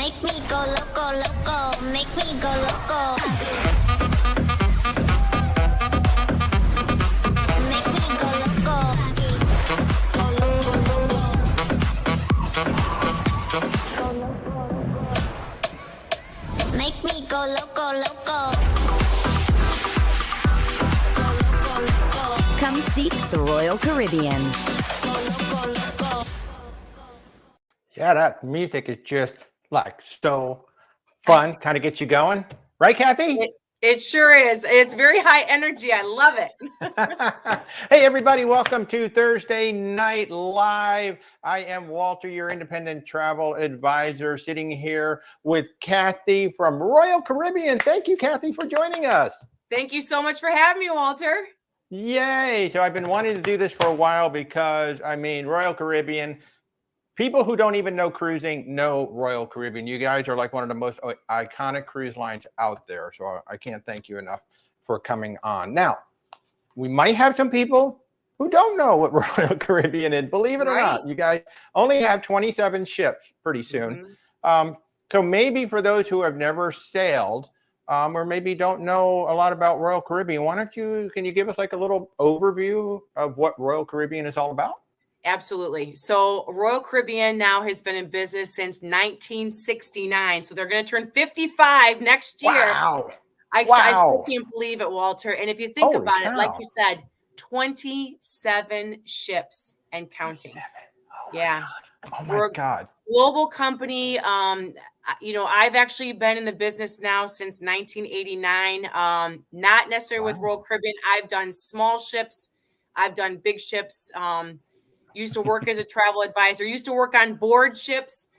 Make me go loco, loco. Make me go loco. Make me go loco. Go loco, loco. Make me go loco, loco. Come seek the Royal Caribbean. Yeah, that music is just like so fun, kind of gets you going. Right, Kathy? It sure is. It's very high energy. I love it. Hey, everybody. Welcome to Thursday Night Live. I am Walter, your independent travel advisor, sitting here with Kathy from Royal Caribbean. Thank you, Kathy, for joining us. Thank you so much for having me, Walter. Yay. So I've been wanting to do this for a while because, I mean, Royal Caribbean, people who don't even know cruising know Royal Caribbean. You guys are like one of the most iconic cruise lines out there. So I can't thank you enough for coming on. Now, we might have some people who don't know what Royal Caribbean is. Believe it or not, you guys only have 27 ships pretty soon. So maybe for those who have never sailed, or maybe don't know a lot about Royal Caribbean, can you give us like a little overview of what Royal Caribbean is all about? Absolutely. So Royal Caribbean now has been in business since 1969. So they're going to turn 55 next year. Wow. I still can't believe it, Walter. And if you think about it, like you said, 27 ships and counting. Yeah. Oh my God. Global company. I've actually been in the business now since 1989. Not necessarily with Royal Caribbean. I've done small ships. I've done big ships. Used to work as a travel advisor, used to work on board ships.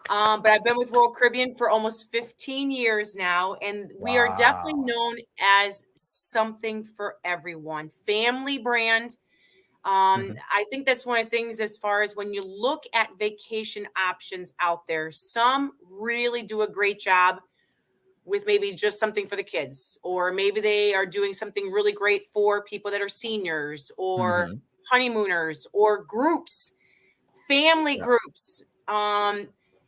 But I've been with Royal Caribbean for almost 15 years now. And we are definitely known as something for everyone. Family brand. I think that's one of the things as far as when you look at vacation options out there, some really do a great job with maybe just something for the kids, or maybe they are doing something really great for people that are seniors or honeymooners or groups, family groups,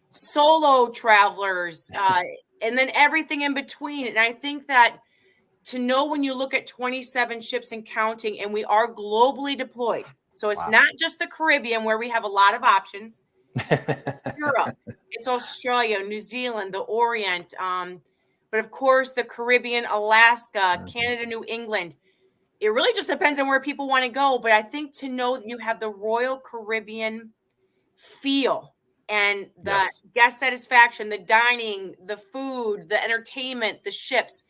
solo travelers, and then everything in between. And I think that to know when you look at 27 ships and counting, and we are globally deployed. So it's not just the Caribbean where we have a lot of options. Europe, it's Australia, New Zealand, the Orient, but of course the Caribbean, Alaska, Canada, New England. It really just depends on where people want to go. But I think to know that you have the Royal Caribbean feel and the guest satisfaction, the dining, the food, the entertainment, the ships,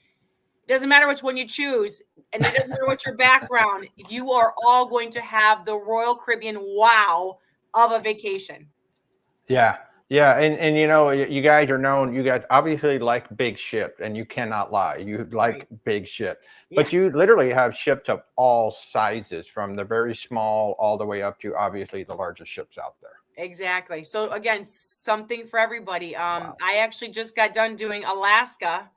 it doesn't matter which one you choose. And it doesn't matter what your background, you are all going to have the Royal Caribbean wow of a vacation. Yeah. Yeah. And you guys are known, you guys obviously like big ships, and you cannot lie. You like big ships, but you literally have ships of all sizes, from the very small all the way up to obviously the largest ships out there. Exactly. So again, something for everybody. I actually just got done doing Alaska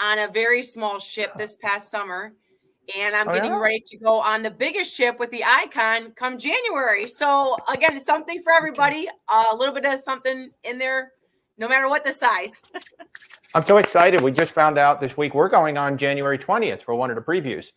on a very small ship this past summer. And I'm getting ready to go on the biggest ship with the Icon come January. So again, it's something for everybody. A little bit of something in there, no matter what the size. I'm so excited. We just found out this week we're going on January 20th for one of the previews.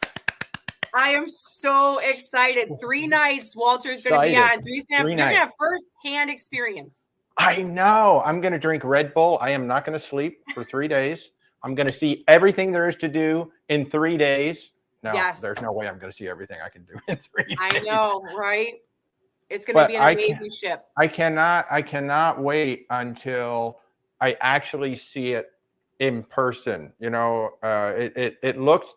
I am so excited. 3 nights Walter's going to be on. So you're going to have first-hand experience. I know. I'm going to drink Red Bull. I am not going to sleep for 3 days. I'm going to see everything there is to do in 3 days. No, there's no way I'm going to see everything I can do in 3 days. I know, right? It's going to be an amazing ship. I cannot wait until I actually see it in person. It looks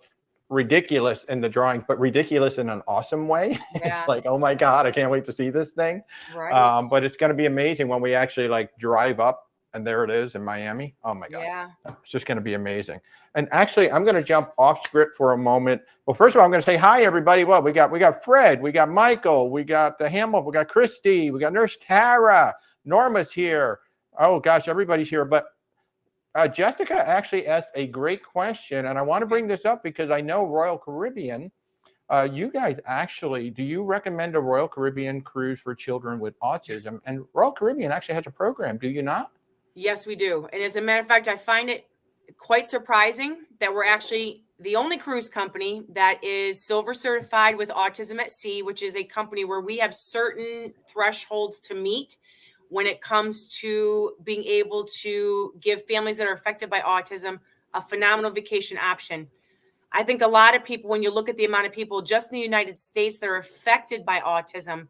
ridiculous in the drawing, but ridiculous in an awesome way. It's like, oh my God, I can't wait to see this thing. Right. But it's going to be amazing when we actually like drive up. And there it is in Miami. Oh my God. Yeah. It's just going to be amazing. And actually, I'm going to jump off script for a moment. Well, first of all, I'm going to say hi, everybody. Well, we got Fred, we got Michael, we got the Hamill, we got Christy, we got Nurse Tara, Norma's here. Oh gosh, everybody's here. But Jessica actually asked a great question, and I want to bring this up because I know Royal Caribbean. You guys actually, do you recommend a Royal Caribbean cruise for children with autism? And Royal Caribbean actually has a program, do you not? Yes, we do. And as a matter of fact, I find it quite surprising that we're actually the only cruise company that is silver certified with Autism at Sea, which is a company where we have certain thresholds to meet when it comes to being able to give families that are affected by autism a phenomenal vacation option. I think a lot of people, when you look at the amount of people just in the United States that are affected by autism,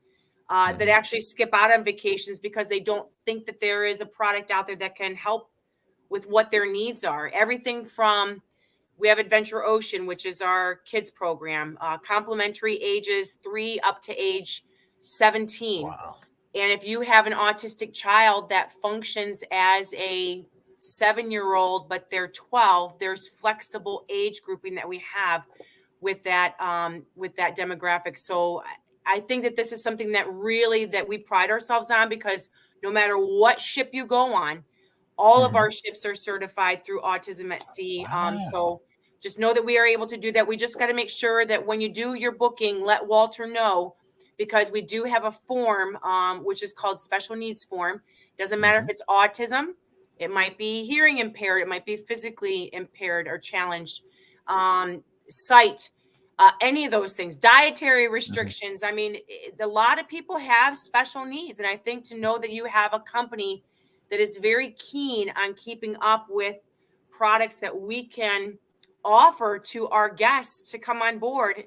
that actually skip out on vacations because they don't think that there is a product out there that can help with what their needs are. Everything from, we have Adventure Ocean, which is our kids program, complimentary ages 3 up to age 17. Wow. And if you have an autistic child that functions as a 7-year-old, but they're 12, there's flexible age grouping that we have with that demographic. So I think that this is something that really that we pride ourselves on, because no matter what ship you go on, all of our ships are certified through Autism at Sea. Wow. So just know that we are able to do that. We just got to make sure that when you do your booking, let Walter know, because we do have a form, which is called special needs form. Doesn't matter if it's autism, it might be hearing impaired, it might be physically impaired or challenged, sight, any of those things, dietary restrictions. I mean, a lot of people have special needs. And I think to know that you have a company that is very keen on keeping up with products that we can offer to our guests to come on board,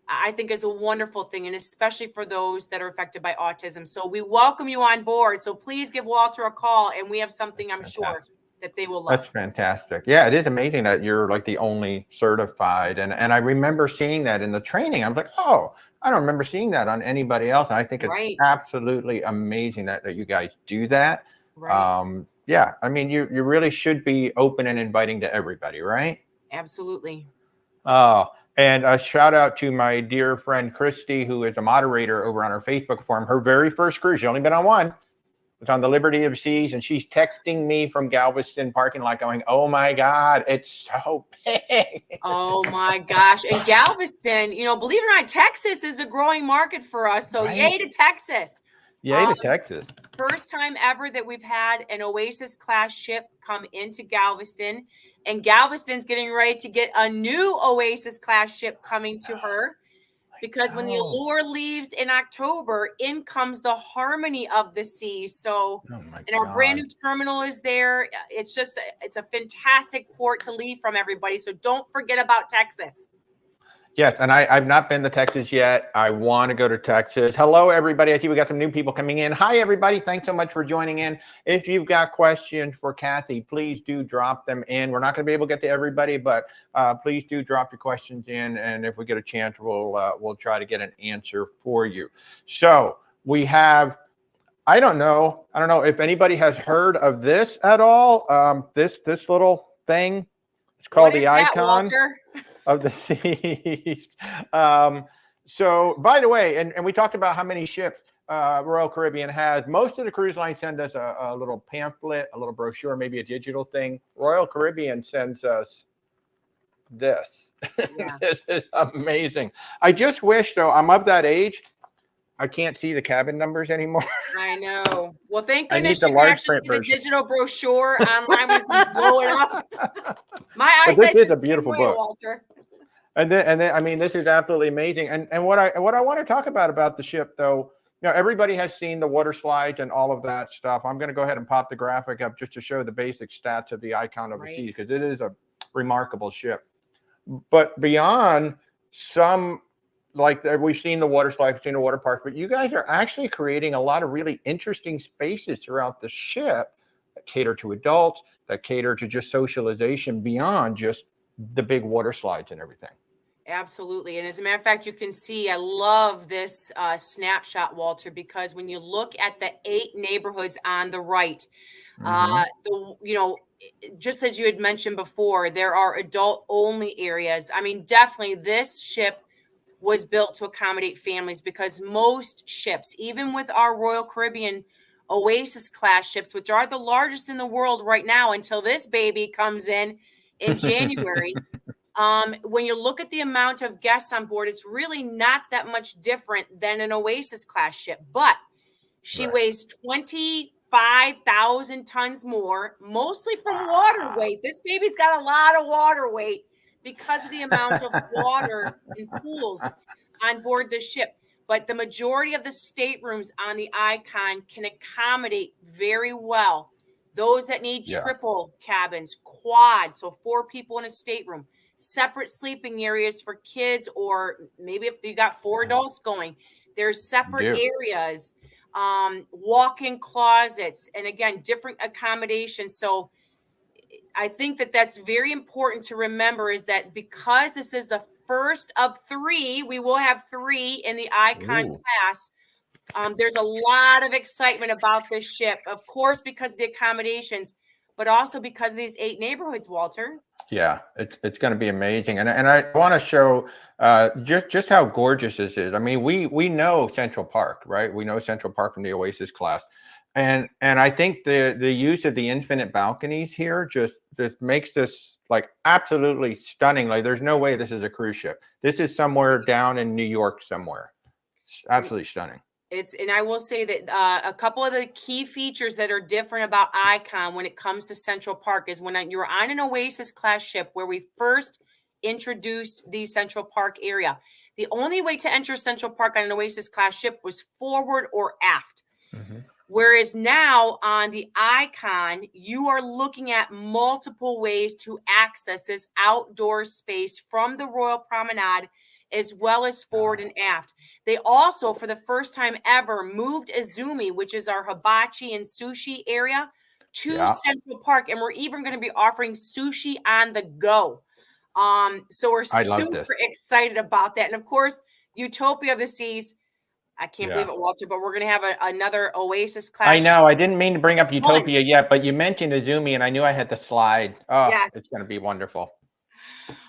I think is a wonderful thing, and especially for those that are affected by autism. So we welcome you on board. So please give Walter a call, and we have something I'm sure that they will love. That's fantastic. Yeah, it is amazing that you're like the only certified. And I remember seeing that in the training. I'm like, oh, I don't remember seeing that on anybody else. And I think it's absolutely amazing that you guys do that. Right. Yeah, I mean, you really should be open and inviting to everybody, right? Absolutely. And a shout out to my dear friend Christy, who is a moderator over on our Facebook forum. Her very first cruise, she's only been on one. It's on the Liberty of Seas, and she's texting me from Galveston parking lot going, oh my God, it's so big. Oh my gosh. And Galveston, you know, believe it or not, Texas is a growing market for us. So yay to Texas. Yay to Texas. First time ever that we've had an Oasis class ship come into Galveston, and Galveston's getting ready to get a new Oasis class ship coming to her, because when the Allure leaves in October, in comes the Harmony of the Seas. So, and our brand new terminal is there. It's just, it's a fantastic port to leave from, everybody. So don't forget about Texas. Yes, and I've not been to Texas yet. I want to go to Texas. Hello, everybody. I see we got some new people coming in. Hi, everybody. Thanks so much for joining in. If you've got questions for Kathy, please do drop them in. We're not going to be able to get to everybody, but please do drop your questions in. And if we get a chance, we'll try to get an answer for you. So we have, I don't know if anybody has heard of this at all. This little thing. It's called the icon of the seas. So by the way, and we talked about how many ships Royal Caribbean has. Most of the cruise lines send us a little pamphlet, a little brochure, maybe a digital thing. Royal Caribbean sends us this. Yeah. This is amazing. I just wish, though, I'm of that age, I can't see the cabin numbers anymore. I know. Well, thank goodness you can actually see the digital brochure online when you blow it up. My eyesight is a beautiful book, Walter. And then, I mean, this is absolutely amazing. And what I want to talk about the ship, though, you know, everybody has seen the water slides and all of that stuff. I'm going to go ahead and pop the graphic up just to show the basic stats of the Icon of the Seas, because it is a remarkable ship. But beyond some, like we've seen the water slides, we've seen the water parks, but you guys are actually creating a lot of really interesting spaces throughout the ship that cater to adults, that cater to just socialization beyond just the big water slides and everything. Absolutely. And as a matter of fact, you can see, I love this snapshot, Walter, because when you look at the 8 neighborhoods on the right, you know, just as you had mentioned before, there are adult only areas. I mean, definitely this ship was built to accommodate families, because most ships, even with our Royal Caribbean Oasis class ships, which are the largest in the world right now until this baby comes in January, when you look at the amount of guests on board, it's really not that much different than an Oasis class ship, but she weighs 20 5,000 tons more, mostly from water weight. This baby's got a lot of water weight because of the amount of water and pools on board the ship. But the majority of the staterooms on the Icon can accommodate very well those that need triple cabins, quad, so 4 people in a stateroom, separate sleeping areas for kids, or maybe if you got 4 adults going, there's separate areas, walk-in closets, and again, different accommodations. So I think that that's very important to remember, is that because this is the first of 3, we will have 3 in the Icon class. There's a lot of excitement about this ship, of course, because of the accommodations, but also because of these 8 neighborhoods, Walter. Yeah, it's going to be amazing, and I want to show just how gorgeous this is. I mean, we know Central Park, right? We know Central Park from the Oasis class, and I think the use of the infinite balconies here just makes this like absolutely stunning. Like, there's no way this is a cruise ship. This is somewhere down in New York somewhere. It's absolutely stunning. And I will say that a couple of the key features that are different about Icon when it comes to Central Park is when you're on an Oasis class ship, where we first introduced the Central Park area. The only way to enter Central Park on an Oasis class ship was forward or aft. Whereas now on the Icon, you are looking at multiple ways to access this outdoor space from the Royal Promenade, as well as forward and aft. They also, for the first time ever, moved Izumi, which is our hibachi and sushi area, to Central Park. And we're even going to be offering sushi on the go. So we're super excited about that. And of course, Utopia of the Seas. I can't believe it, Walter, but we're going to have another Oasis class. I know. I didn't mean to bring up Utopia yet, but you mentioned Izumi, and I knew I had to slide. Oh, it's going to be wonderful.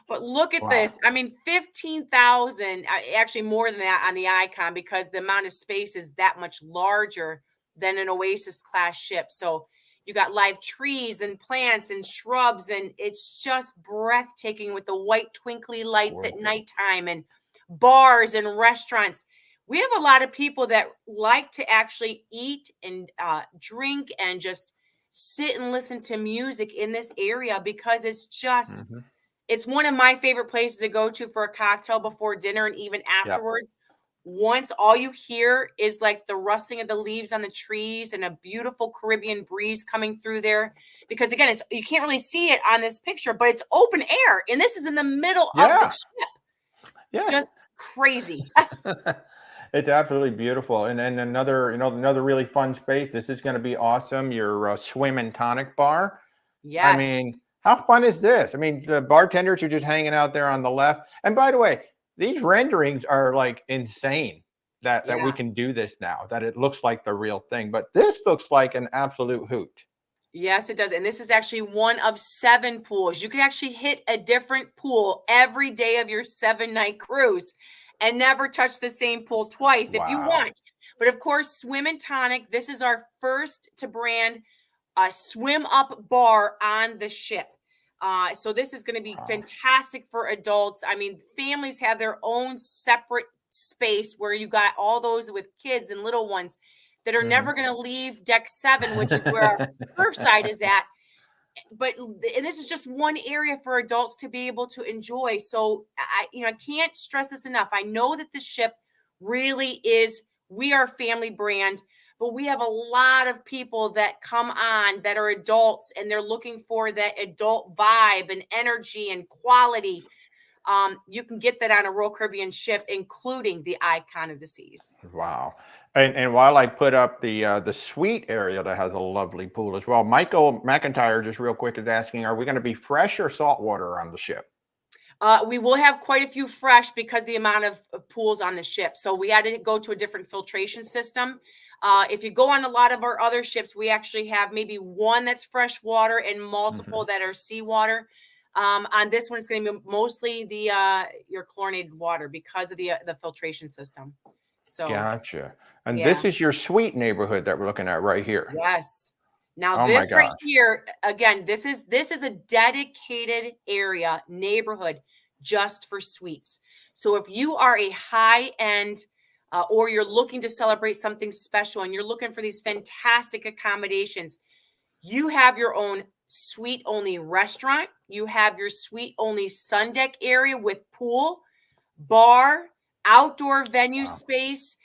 But look at this. I mean, 15,000, actually more than that on the Icon, because the amount of space is that much larger than an Oasis class ship. So you got live trees and plants and shrubs, and it's just breathtaking with the white twinkly lights at nighttime, and bars and restaurants. We have a lot of people that like to actually eat and drink and just sit and listen to music in this area, because it's just... It's one of my favorite places to go to for a cocktail before dinner and even afterwards. Once all you hear is like the rustling of the leaves on the trees and a beautiful Caribbean breeze coming through there. Because again, you can't really see it on this picture, but it's open air. And this is in the middle of the ship. Just crazy. It's absolutely beautiful. And then another really fun space. This is going to be awesome. Your swim and tonic bar. Yes. I mean, how fun is this? I mean, the bartenders are just hanging out there on the left. And by the way, these renderings are like insane that we can do this now, that it looks like the real thing. But this looks like an absolute hoot. Yes, it does. And this is actually one of 7 pools. You can actually hit a different pool every day of your 7-night cruise and never touch the same pool twice if you want. But of course, Swim and Tonic, this is our first to brand a swim up bar on the ship. So this is going to be fantastic for adults. I mean, families have their own separate space where you got all those with kids and little ones that are never going to leave deck 7, which is where our surf side is at. And this is just one area for adults to be able to enjoy. So I can't stress this enough. I know that the ship really is, we are a family brand, but we have a lot of people that come on that are adults, and they're looking for that adult vibe and energy and quality. You can get that on a Royal Caribbean ship, including the Icon of the Seas. Wow. And while I put up the suite area that has a lovely pool as well, Michael McIntyre, just real quick, is asking, are we going to be fresh or salt water on the ship? We will have quite a few fresh because the amount of pools on the ship. So we had to go to a different filtration system. If you go on a lot of our other ships, we actually have maybe one that's fresh water and multiple that are seawater. On this one, it's going to be mostly your chlorinated water because of the filtration system. So gotcha. And this is your suite neighborhood that we're looking at right here. Yes. Now this right here, again, this is a dedicated area neighborhood just for suites. So if you are a high-end or you're looking to celebrate something special and you're looking for these fantastic accommodations, you have your own suite only restaurant. You have your suite only sun deck area with pool, bar, outdoor venue space,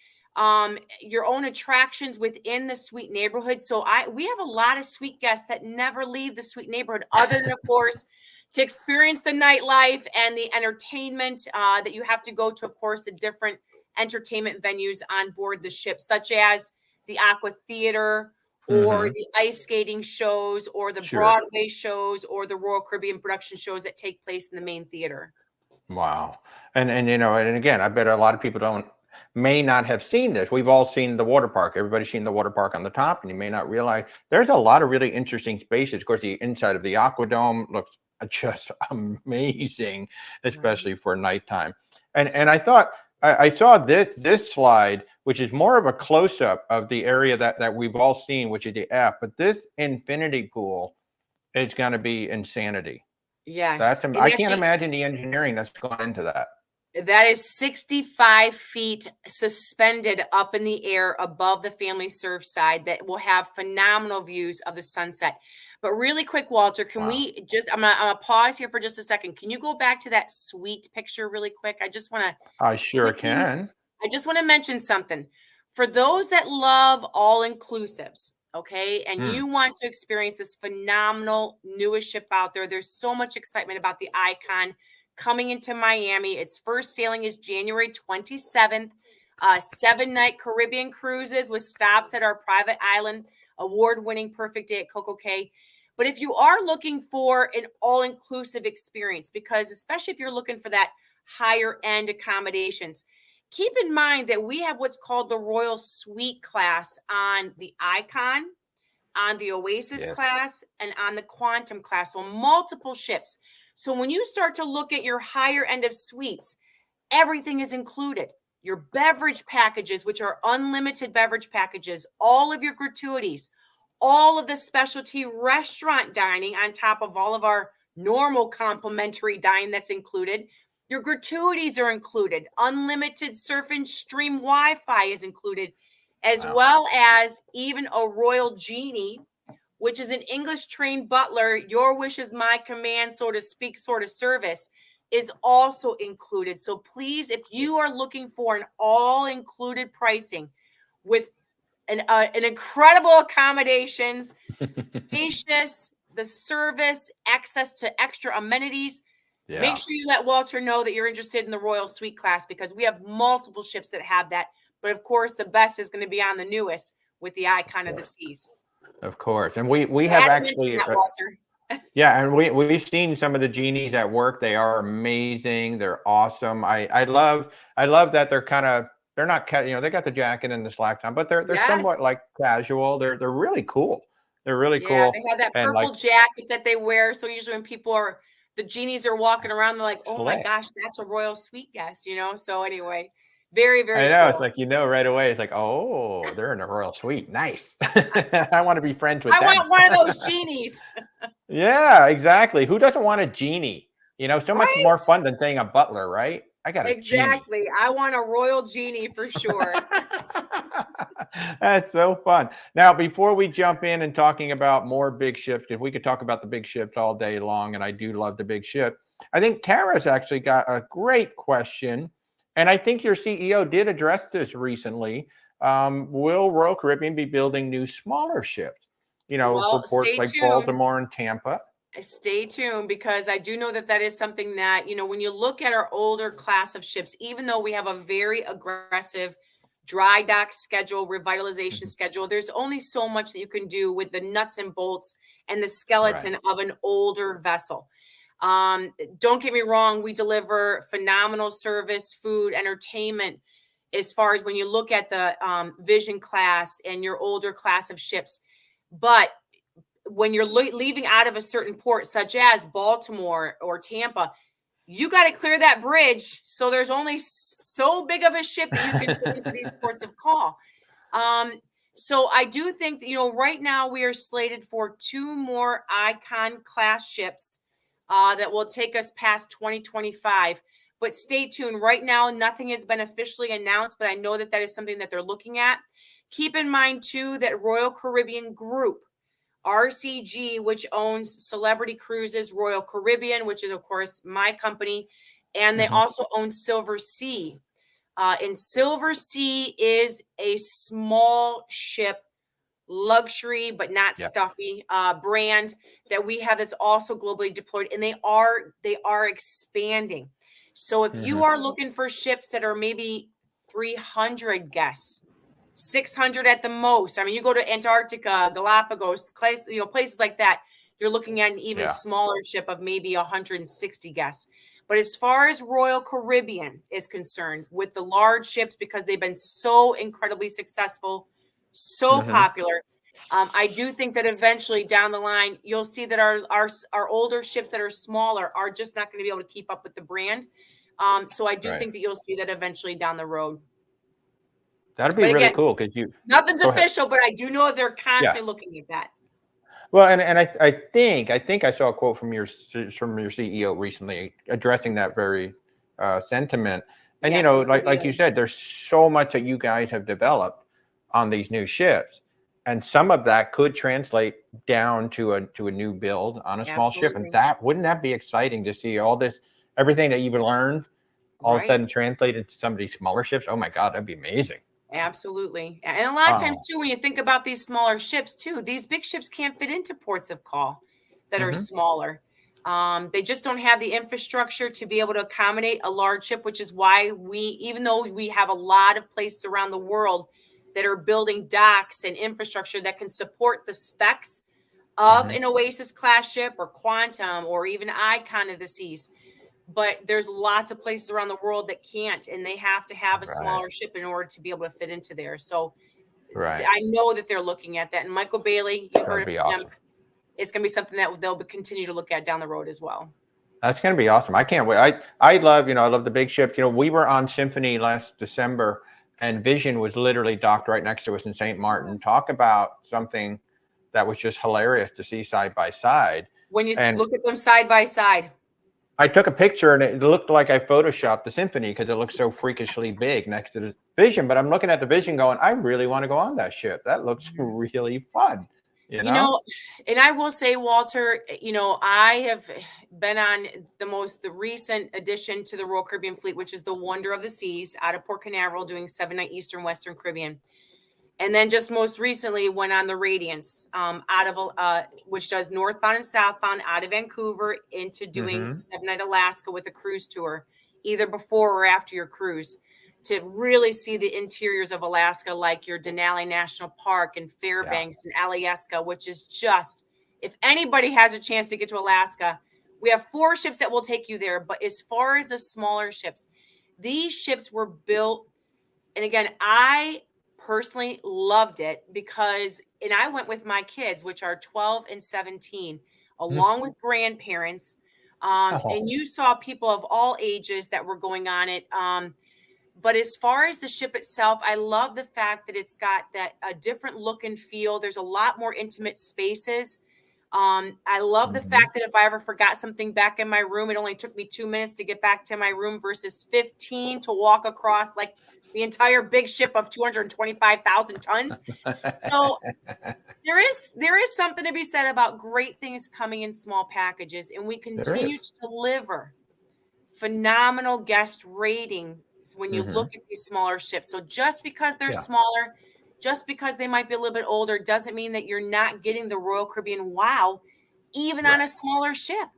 your own attractions within the suite neighborhood. So we have a lot of suite guests that never leave the suite neighborhood, other than, of course, to experience the nightlife and the entertainment that you have to go to, of course, the different entertainment venues on board the ship, such as the Aqua Theater, or the ice skating shows, or the Broadway shows, or the Royal Caribbean production shows that take place in the main theater. Wow. And again, I bet a lot of people may not have seen this. We've all seen the water park. Everybody's seen the water park on the top, and you may not realize there's a lot of really interesting spaces. Of course, the inside of the Aquadome looks just amazing, especially for nighttime. And I thought I saw this slide, which is more of a close-up of the area that we've all seen, which is the F. But this infinity pool is going to be insanity. Yes. I can't imagine the engineering that's gone into that. That is 65 feet suspended up in the air above the family surf side that will have phenomenal views of the sunset. But really quick, Walter, can we just, I'm gonna pause here for just a second. Can you go back to that suite picture really quick? I just want to. I sure can. I just want to mention something. For those that love all-inclusives, okay, and you want to experience this phenomenal newest ship out there, there's so much excitement about the Icon coming into Miami. Its first sailing is January 27th. 7-night Caribbean cruises with stops at our private island, award-winning Perfect Day at Coco Cay. But if you are looking for an all-inclusive experience, because especially if you're looking for that higher-end accommodations, keep in mind that we have what's called the Royal Suite class on the Icon, on the Oasis class, and on the Quantum class. So multiple ships. So when you start to look at your higher end of suites, everything is included. Your beverage packages, which are unlimited beverage packages, all of your gratuities, all of the specialty restaurant dining on top of all of our normal complimentary dining that's included. Your gratuities are included. Unlimited surf and stream Wi-Fi is included, as well as even a Royal Genie, which is an English-trained butler, your wish is my command, so to speak, sort of service, is also included. So please, if you are looking for an all-included pricing with an incredible accommodations, spacious, the service, access to extra amenities, make sure you let Walter know that you're interested in the Royal Suite class, because we have multiple ships that have that. But of course, the best is going to be on the newest with the Icon of the Seas. Of course. And we have actually Walter. and we've seen some of the genies at work. They are amazing. They're awesome. I love that they're not they got the jacket and the slacks on, but they're somewhat like casual. They're really cool. They're really cool. They have that purple jacket that they wear. So usually when the genies are walking around, they're like, oh my gosh, that's a Royal Suite guest, So anyway, very, very I know. cool. It's like, right away. It's like, oh, they're in a Royal Suite. Nice. I want to be friends with them. I want one of those genies. Yeah, exactly. Who doesn't want a genie? So much more fun than saying a butler, right? I got a exactly. Genie. I want a Royal Genie for sure. That's so fun. Now, before we jump in and talking about more big ships, because we could talk about the big ships all day long, and I do love the big ship. I think Tara's actually got a great question. And I think your CEO did address this recently. Will Royal Caribbean be building new smaller ships? For ports like Baltimore and Tampa. Stay tuned, because I do know that is something that, when you look at our older class of ships, even though we have a very aggressive dry dock schedule, revitalization schedule, there's only so much that you can do with the nuts and bolts and the skeleton of an older vessel. Don't get me wrong. We deliver phenomenal service, food, entertainment, as far as when you look at the Vision class and your older class of ships. But when you're leaving out of a certain port, such as Baltimore or Tampa, you got to clear that bridge. So there's only so big of a ship that you can put into these ports of call. So I do think that, right now we are slated for 2 more Icon class ships that will take us past 2025. but stay tuned. Right now, nothing has been officially announced, but I know that that is something that they're looking at. Keep in mind, too, that Royal Caribbean Group, RCG, which owns Celebrity Cruises, Royal Caribbean, which is, of course, my company, and they also own Silver Sea. And Silver Sea is a small ship, luxury but not stuffy brand that we have that's also globally deployed, and they are expanding. So if you are looking for ships that are maybe 300 guests, 600 at the most, I mean, you go to Antarctica, Galapagos, places like that, you're looking at an even smaller ship of maybe 160 guests. But as far as Royal Caribbean is concerned, with the large ships, because they've been so incredibly successful, so popular, I do think that eventually down the line, you'll see that our older ships that are smaller are just not going to be able to keep up with the brand. So I do think that you'll see that eventually down the road. That'd be really cool because nothing's official, but I do know they're constantly looking at that. Well, and I think I saw a quote from your CEO recently addressing that very sentiment. And you know, like you said, there's so much that you guys have developed on these new ships, and some of that could translate down to a new build on a small ship. And that wouldn't that be exciting to see all this, everything that you've learned, all of a sudden translated to some of these smaller ships? Oh my God, that'd be amazing. Absolutely. And a lot of times too, when you think about these smaller ships too, these big ships can't fit into ports of call that are smaller. They just don't have the infrastructure to be able to accommodate a large ship, which is why even though we have a lot of places around the world that are building docks and infrastructure that can support the specs of an Oasis class ship or Quantum or even Icon of the Seas. But there's lots of places around the world that can't, and they have to have a smaller ship in order to be able to fit into there. So I know that they're looking at that. And Michael Bailey, you heard of him. It's going to be something that they'll continue to look at down the road as well. That's going to be awesome. I can't wait. I love the big ship. You know, we were on Symphony last December, and Vision was literally docked right next to us in St. Martin. Talk about something that was just hilarious to see side by side. When you look at them side by side. I took a picture and it looked like I photoshopped the Symphony because it looks so freakishly big next to the Vision. But I'm looking at the Vision going, I really want to go on that ship. That looks really fun. You know, and I will say, Walter, I have been on the recent addition to the Royal Caribbean fleet, which is the Wonder of the Seas out of Port Canaveral, doing 7-night Eastern Western Caribbean. And then just most recently went on the Radiance out of which does northbound and southbound out of Vancouver into doing 7-night Alaska with a cruise tour, either before or after your cruise, to really see the interiors of Alaska, like your Denali National Park and Fairbanks and Alyeska, which is just, if anybody has a chance to get to Alaska, we have 4 ships that will take you there. But as far as the smaller ships, these ships were built, and again, I personally loved it because, and I went with my kids, which are 12 and 17, along with grandparents. And you saw people of all ages that were going on it. But as far as the ship itself, I love the fact that it's got a different look and feel. There's a lot more intimate spaces. I love the fact that if I ever forgot something back in my room, it only took me 2 minutes to get back to my room versus 15 to walk across like the entire big ship of 225,000 tons. So there is something to be said about great things coming in small packages, and we continue to deliver phenomenal guest ratings when you look at these smaller ships. So just because they're smaller, just because they might be a little bit older, doesn't mean that you're not getting the Royal Caribbean wow, even on a smaller ship.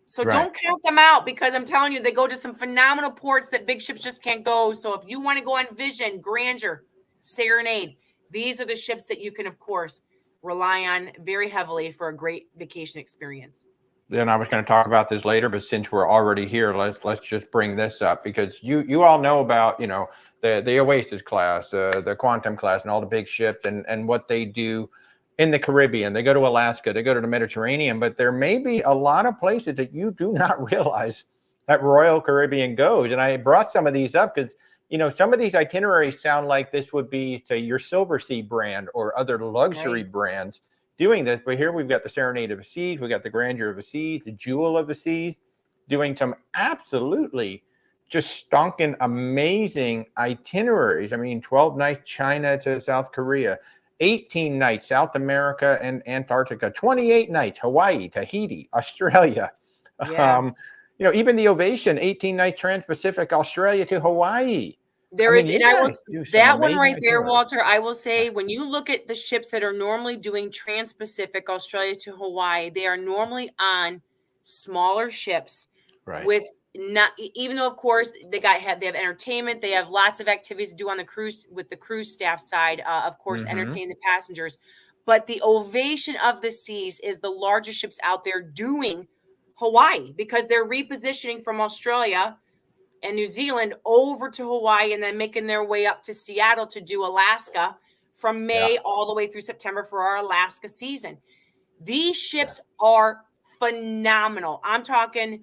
So don't count them out, because I'm telling you, they go to some phenomenal ports that big ships just can't go. So if you want to go on Vision, Grandeur, Serenade, these are the ships that you can, of course, rely on very heavily for a great vacation experience. Then I was going to talk about this later, but since we're already here, let's just bring this up, because you all know about the Oasis class, the Quantum class, and all the big ships and what they do in the Caribbean. They go to Alaska, they go to the Mediterranean, but there may be a lot of places that you do not realize that Royal Caribbean goes. And I brought some of these up because, some of these itineraries sound like this would be, say, your Silver Sea brand or other luxury brands doing this. But here we've got the Serenade of the Seas, we got the Grandeur of the Seas, the Jewel of the Seas, doing some absolutely just stonking amazing itineraries. I mean, 12 nights China to South Korea, 18 nights South America and Antarctica, 28 nights Hawaii, Tahiti, Australia. Yeah. You know, even the Ovation, 18 nights Trans-Pacific, Australia to Hawaii. There is, and I will, that one right there, itineraries. Walter, I will say, when you look at the ships that are normally doing Trans-Pacific, Australia to Hawaii, they are normally on smaller ships Right. with not, even though of course they have entertainment, they have lots of activities to do on the cruise with the cruise staff side, of course, entertain the passengers. But the Ovation of the Seas is the largest ships out there doing Hawaii because they're repositioning from Australia and New Zealand over to Hawaii and then making their way up to Seattle to do Alaska from May all the way through September for our Alaska season. These ships are phenomenal. I'm talking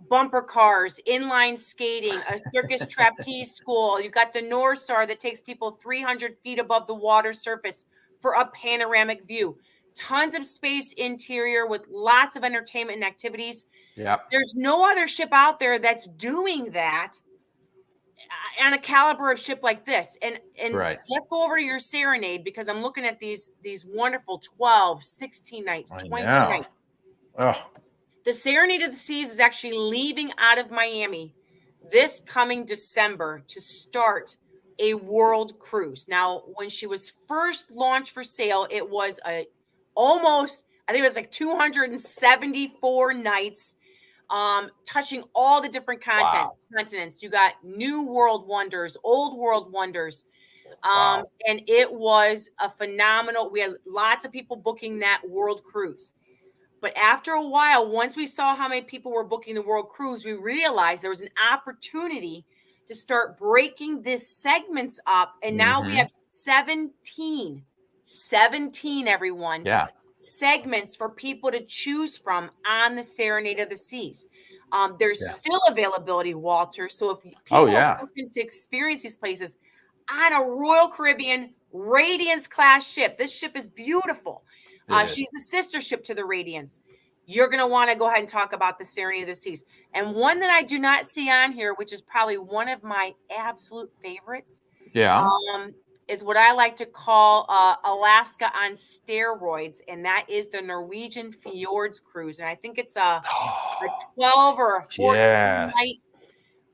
bumper cars, inline skating, a circus trapeze school. You got the North Star that takes people 300 feet above the water surface for a panoramic view. Tons of space interior with lots of entertainment and activities. Yeah. There's no other ship out there that's doing that on a caliber of ship like this. And let's go over to your Serenade because I'm looking at these wonderful 12, 16 nights, 20 nights. Oh. The Serenade of the Seas is actually leaving out of Miami this coming December to start a world cruise. Now, when she was first launched for sale, it was almost, I think it was like 274 nights, touching all the different continents. You got new world wonders, old world wonders. And it was a phenomenal, we had lots of people booking that world cruise. But after a while, once we saw how many people were booking the world cruise, we realized there was an opportunity to start breaking these segments up. And now we have 17, everyone. Yeah. Segments for people to choose from on the Serenade of the Seas. There's still availability, Walter. So if people are looking to experience these places on a Royal Caribbean Radiance class ship, this ship is beautiful. She's the sister ship to the Radiance. You're going to want to go ahead and talk about the Serenade of the Seas. And one that I do not see on here, which is probably one of my absolute favorites, is what I like to call Alaska on steroids, and that is the Norwegian Fjords cruise. And I think it's a 12 or a 14 night.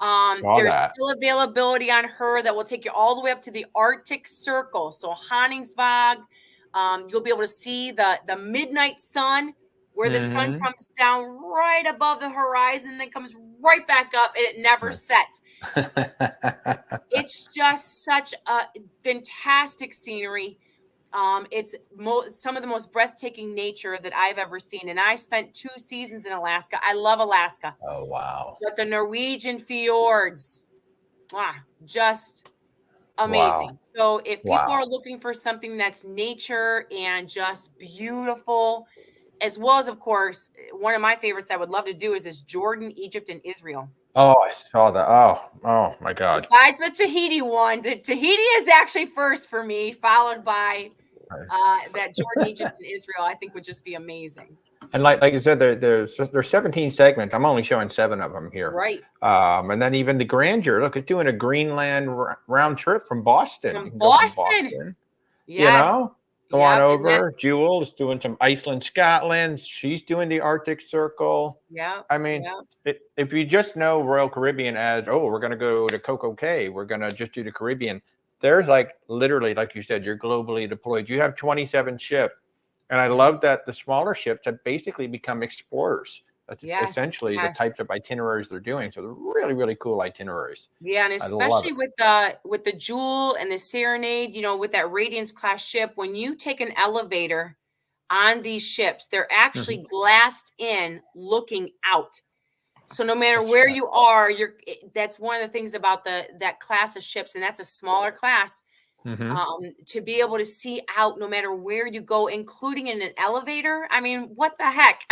There's still availability on her that will take you all the way up to the Arctic Circle. So Honningsvåg. You'll be able to see the midnight sun where the sun comes down right above the horizon and then comes right back up and it never sets. It's just such a fantastic scenery. It's some of the most breathtaking nature that I've ever seen. And I spent 2 seasons in Alaska. I love Alaska. Oh, wow. But the Norwegian fjords, just amazing. Wow. So if people are looking for something that's nature and just beautiful, as well as, of course, one of my favorites I would love to do is Jordan, Egypt, and Israel. Oh, I saw that. Oh my God. Besides the Tahiti one, the Tahiti is actually first for me, followed by that Jordan, Egypt, and Israel, I think would just be amazing. And like you said, there's 17 segments. I'm only showing 7 of them here. Right. And then even the Grandeur. Look, it's doing a Greenland round trip from Boston. From Boston. Yes. You know, go on over. Jewel is doing some Iceland, Scotland. She's doing the Arctic Circle. Yeah. I mean, if you just know Royal Caribbean as, we're going to go to Coco Cay, we're going to just do the Caribbean. There's like literally, like you said, you're globally deployed. You have 27 ships. And I love that the smaller ships have basically become explorers. That's essentially the types of itineraries they're doing. So they're really, really cool itineraries. Yeah, and especially with the Jewel and the Serenade, you know, with that Radiance class ship, when you take an elevator on these ships, they're actually glassed in looking out. So no matter where you are, that's one of the things about that class of ships, and that's a smaller class. To be able to see out no matter where you go, including in an elevator. I mean, what the heck?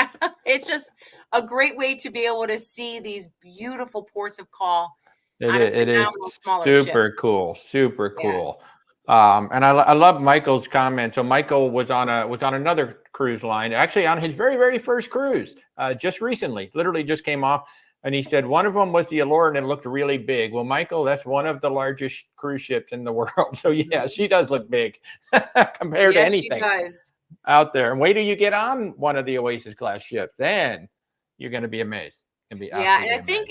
It's just a great way to be able to see these beautiful ports of call. It is super cool. Super cool. And I love Michael's comment. So Michael was on another cruise line, actually on his very, very first cruise, just recently, literally just came off. And he said one of them was the Allure and it looked really big. Well, Michael, that's one of the largest cruise ships in the world. So yeah, she does look big compared to anything out there. And wait till you get on one of the Oasis class ships, then you're going to be amazed. Yeah, and I think,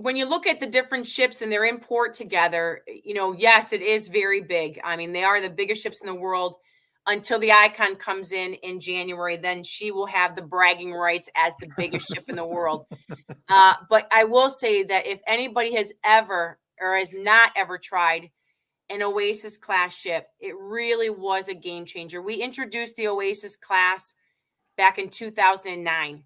when you look at the different ships and they're in port together, yes, it is very big. I mean, they are the biggest ships in the world until the Icon comes in January. Then she will have the bragging rights as the biggest ship in the world. But I will say that if anybody has ever or has not ever tried an Oasis class ship, it really was a game changer. We introduced the Oasis class back in 2009.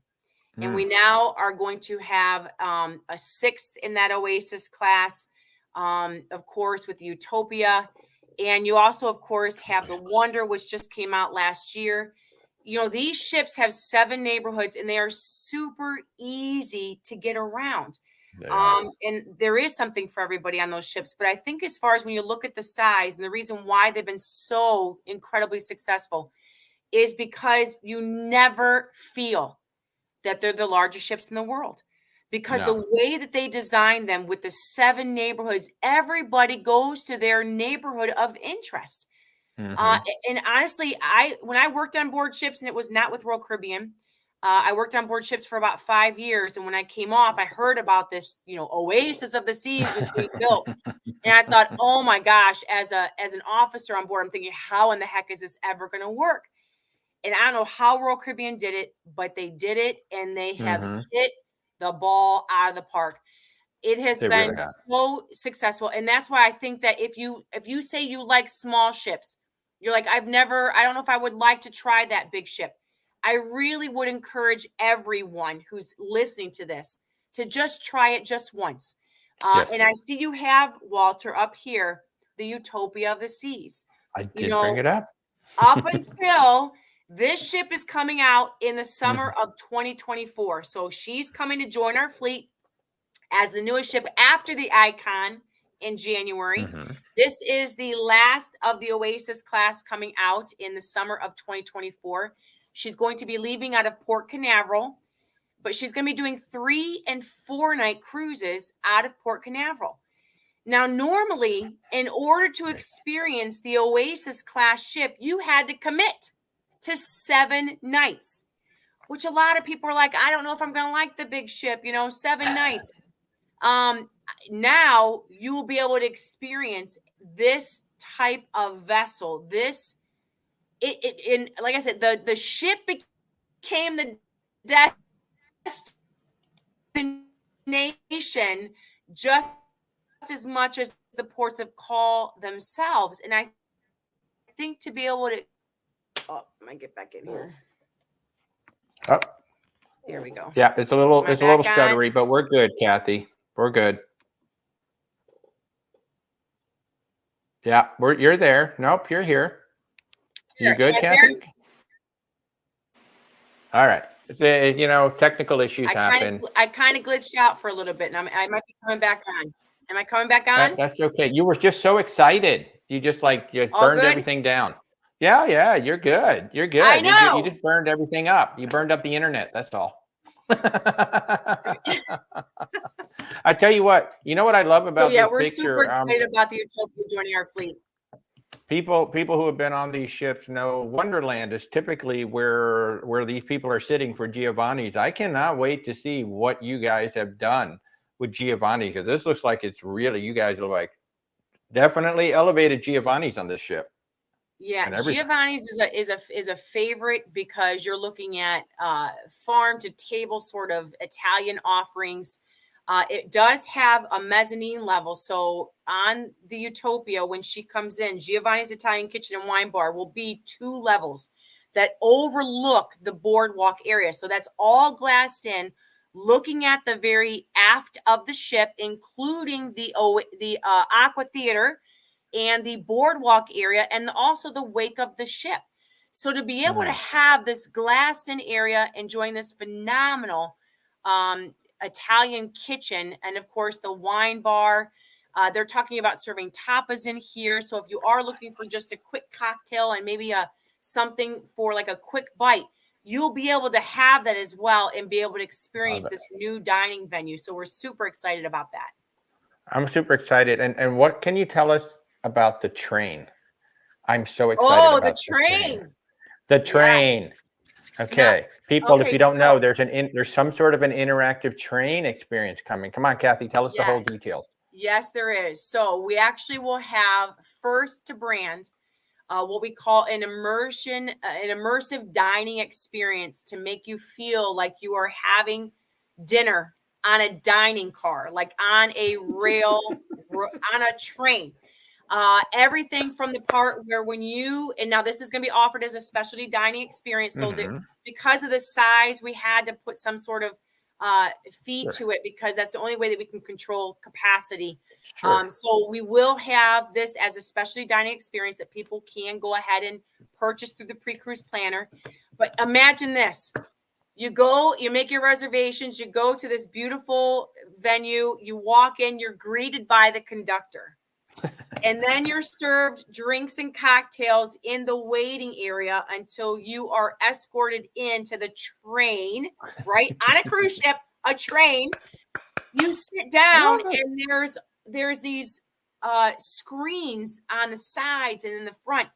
And we now are going to have a sixth in that Oasis class, of course, with Utopia. And you also, of course, have the Wonder, which just came out last year. These ships have 7 neighborhoods, and they are super easy to get around. And there is something for everybody on those ships. But I think as far as when you look at the size and the reason why they've been so incredibly successful is because you never feel that they're the largest ships in the world, because the way that they design them with the 7 neighborhoods, everybody goes to their neighborhood of interest. And honestly, when I worked on board ships, and it was not with Royal Caribbean, I worked on board ships for about 5 years. And when I came off, I heard about this, Oasis of the Seas was being built. And I thought, oh my gosh, as an officer on board, I'm thinking, how in the heck is this ever going to work? And I don't know how Royal Caribbean did it, but they did it, and they have hit the ball out of the park. It has been so successful. And that's why I think that if you say you like small ships, you're like, I don't know if I would like to try that big ship. I really would encourage everyone who's listening to this to just try it just once. And I see you have, Walter, up here, the Utopia of the Seas. I did bring it up. Up until this ship is coming out in the summer of 2024. So she's coming to join our fleet as the newest ship after the Icon in January. This is the last of the Oasis class coming out in the summer of 2024. She's going to be leaving out of Port Canaveral, but she's going to be doing 3 and 4 night cruises out of Port Canaveral. Now, normally, in order to experience the Oasis class ship, you had to commit to 7 nights, which a lot of people are like, I don't know if I'm going to like the big ship, 7 nights. Now you will be able to experience this type of vessel. Like I said, the ship became the destination just as much as the ports of call themselves. And I think to be able to, I might get back in here. Oh, here we go. Yeah, it's a little stuttery, but we're good, Kathy. We're good. Yeah, you're there. Nope, you're here. You good, Kathy? There? All right. Technical issues happen. I kind of glitched out for a little bit, and I might be coming back on. Am I coming back on? That's okay. You were just so excited. You just you burned everything down. Yeah, you're good. You're good. I know. You just burned everything up. You burned up the internet. That's all. I tell you what. You know what I love about this we're picture? Super excited about the Utopia joining our fleet. People who have been on these ships know Wonderland is typically where these people are sitting for Giovanni's. I cannot wait to see what you guys have done with Giovanni, because this looks like it's really, you guys are like definitely elevated Giovanni's on this ship. Yeah, Giovanni's is a favorite because you're looking at farm to table sort of Italian offerings. It does have a mezzanine level. So on the Utopia, when she comes in, Giovanni's Italian Kitchen and Wine Bar will be 2 levels that overlook the boardwalk area. So that's all glassed in, looking at the very aft of the ship, including the aqua theater and the boardwalk area, and also the wake of the ship. So to be able to have this glassed in area, enjoying this phenomenal Italian kitchen, and of course the wine bar, they're talking about serving tapas in here. So if you are looking for just a quick cocktail and maybe something for like a quick bite, you'll be able to have that as well and be able to experience Love it. this new dining venue. So we're super excited about that. I'm super excited. And what can you tell us about the train? I'm so excited Oh, about the train. The Yes. train. Okay. Now, People, if okay, you don't know, so- there's some sort of an interactive train experience coming. Come on, Kathy, tell us the whole details. Yes, there is. So we actually will have first to brand what we call an immersive dining experience to make you feel like you are having dinner on a dining car, like on a rail, on a train. Everything from the part where and now this is going to be offered as a specialty dining experience. So that because of the size, we had to put some sort of fee to it because that's the only way that we can control capacity. Sure. So we will have this as a specialty dining experience that people can go ahead and purchase through the pre-cruise planner. But imagine this. You go, you make your reservations, you go to this beautiful venue, you walk in, you're greeted by the conductor. And then you're served drinks and cocktails in the waiting area until you are escorted into the train, right? On a cruise ship, a train. You sit down and there's these screens on the sides and in the front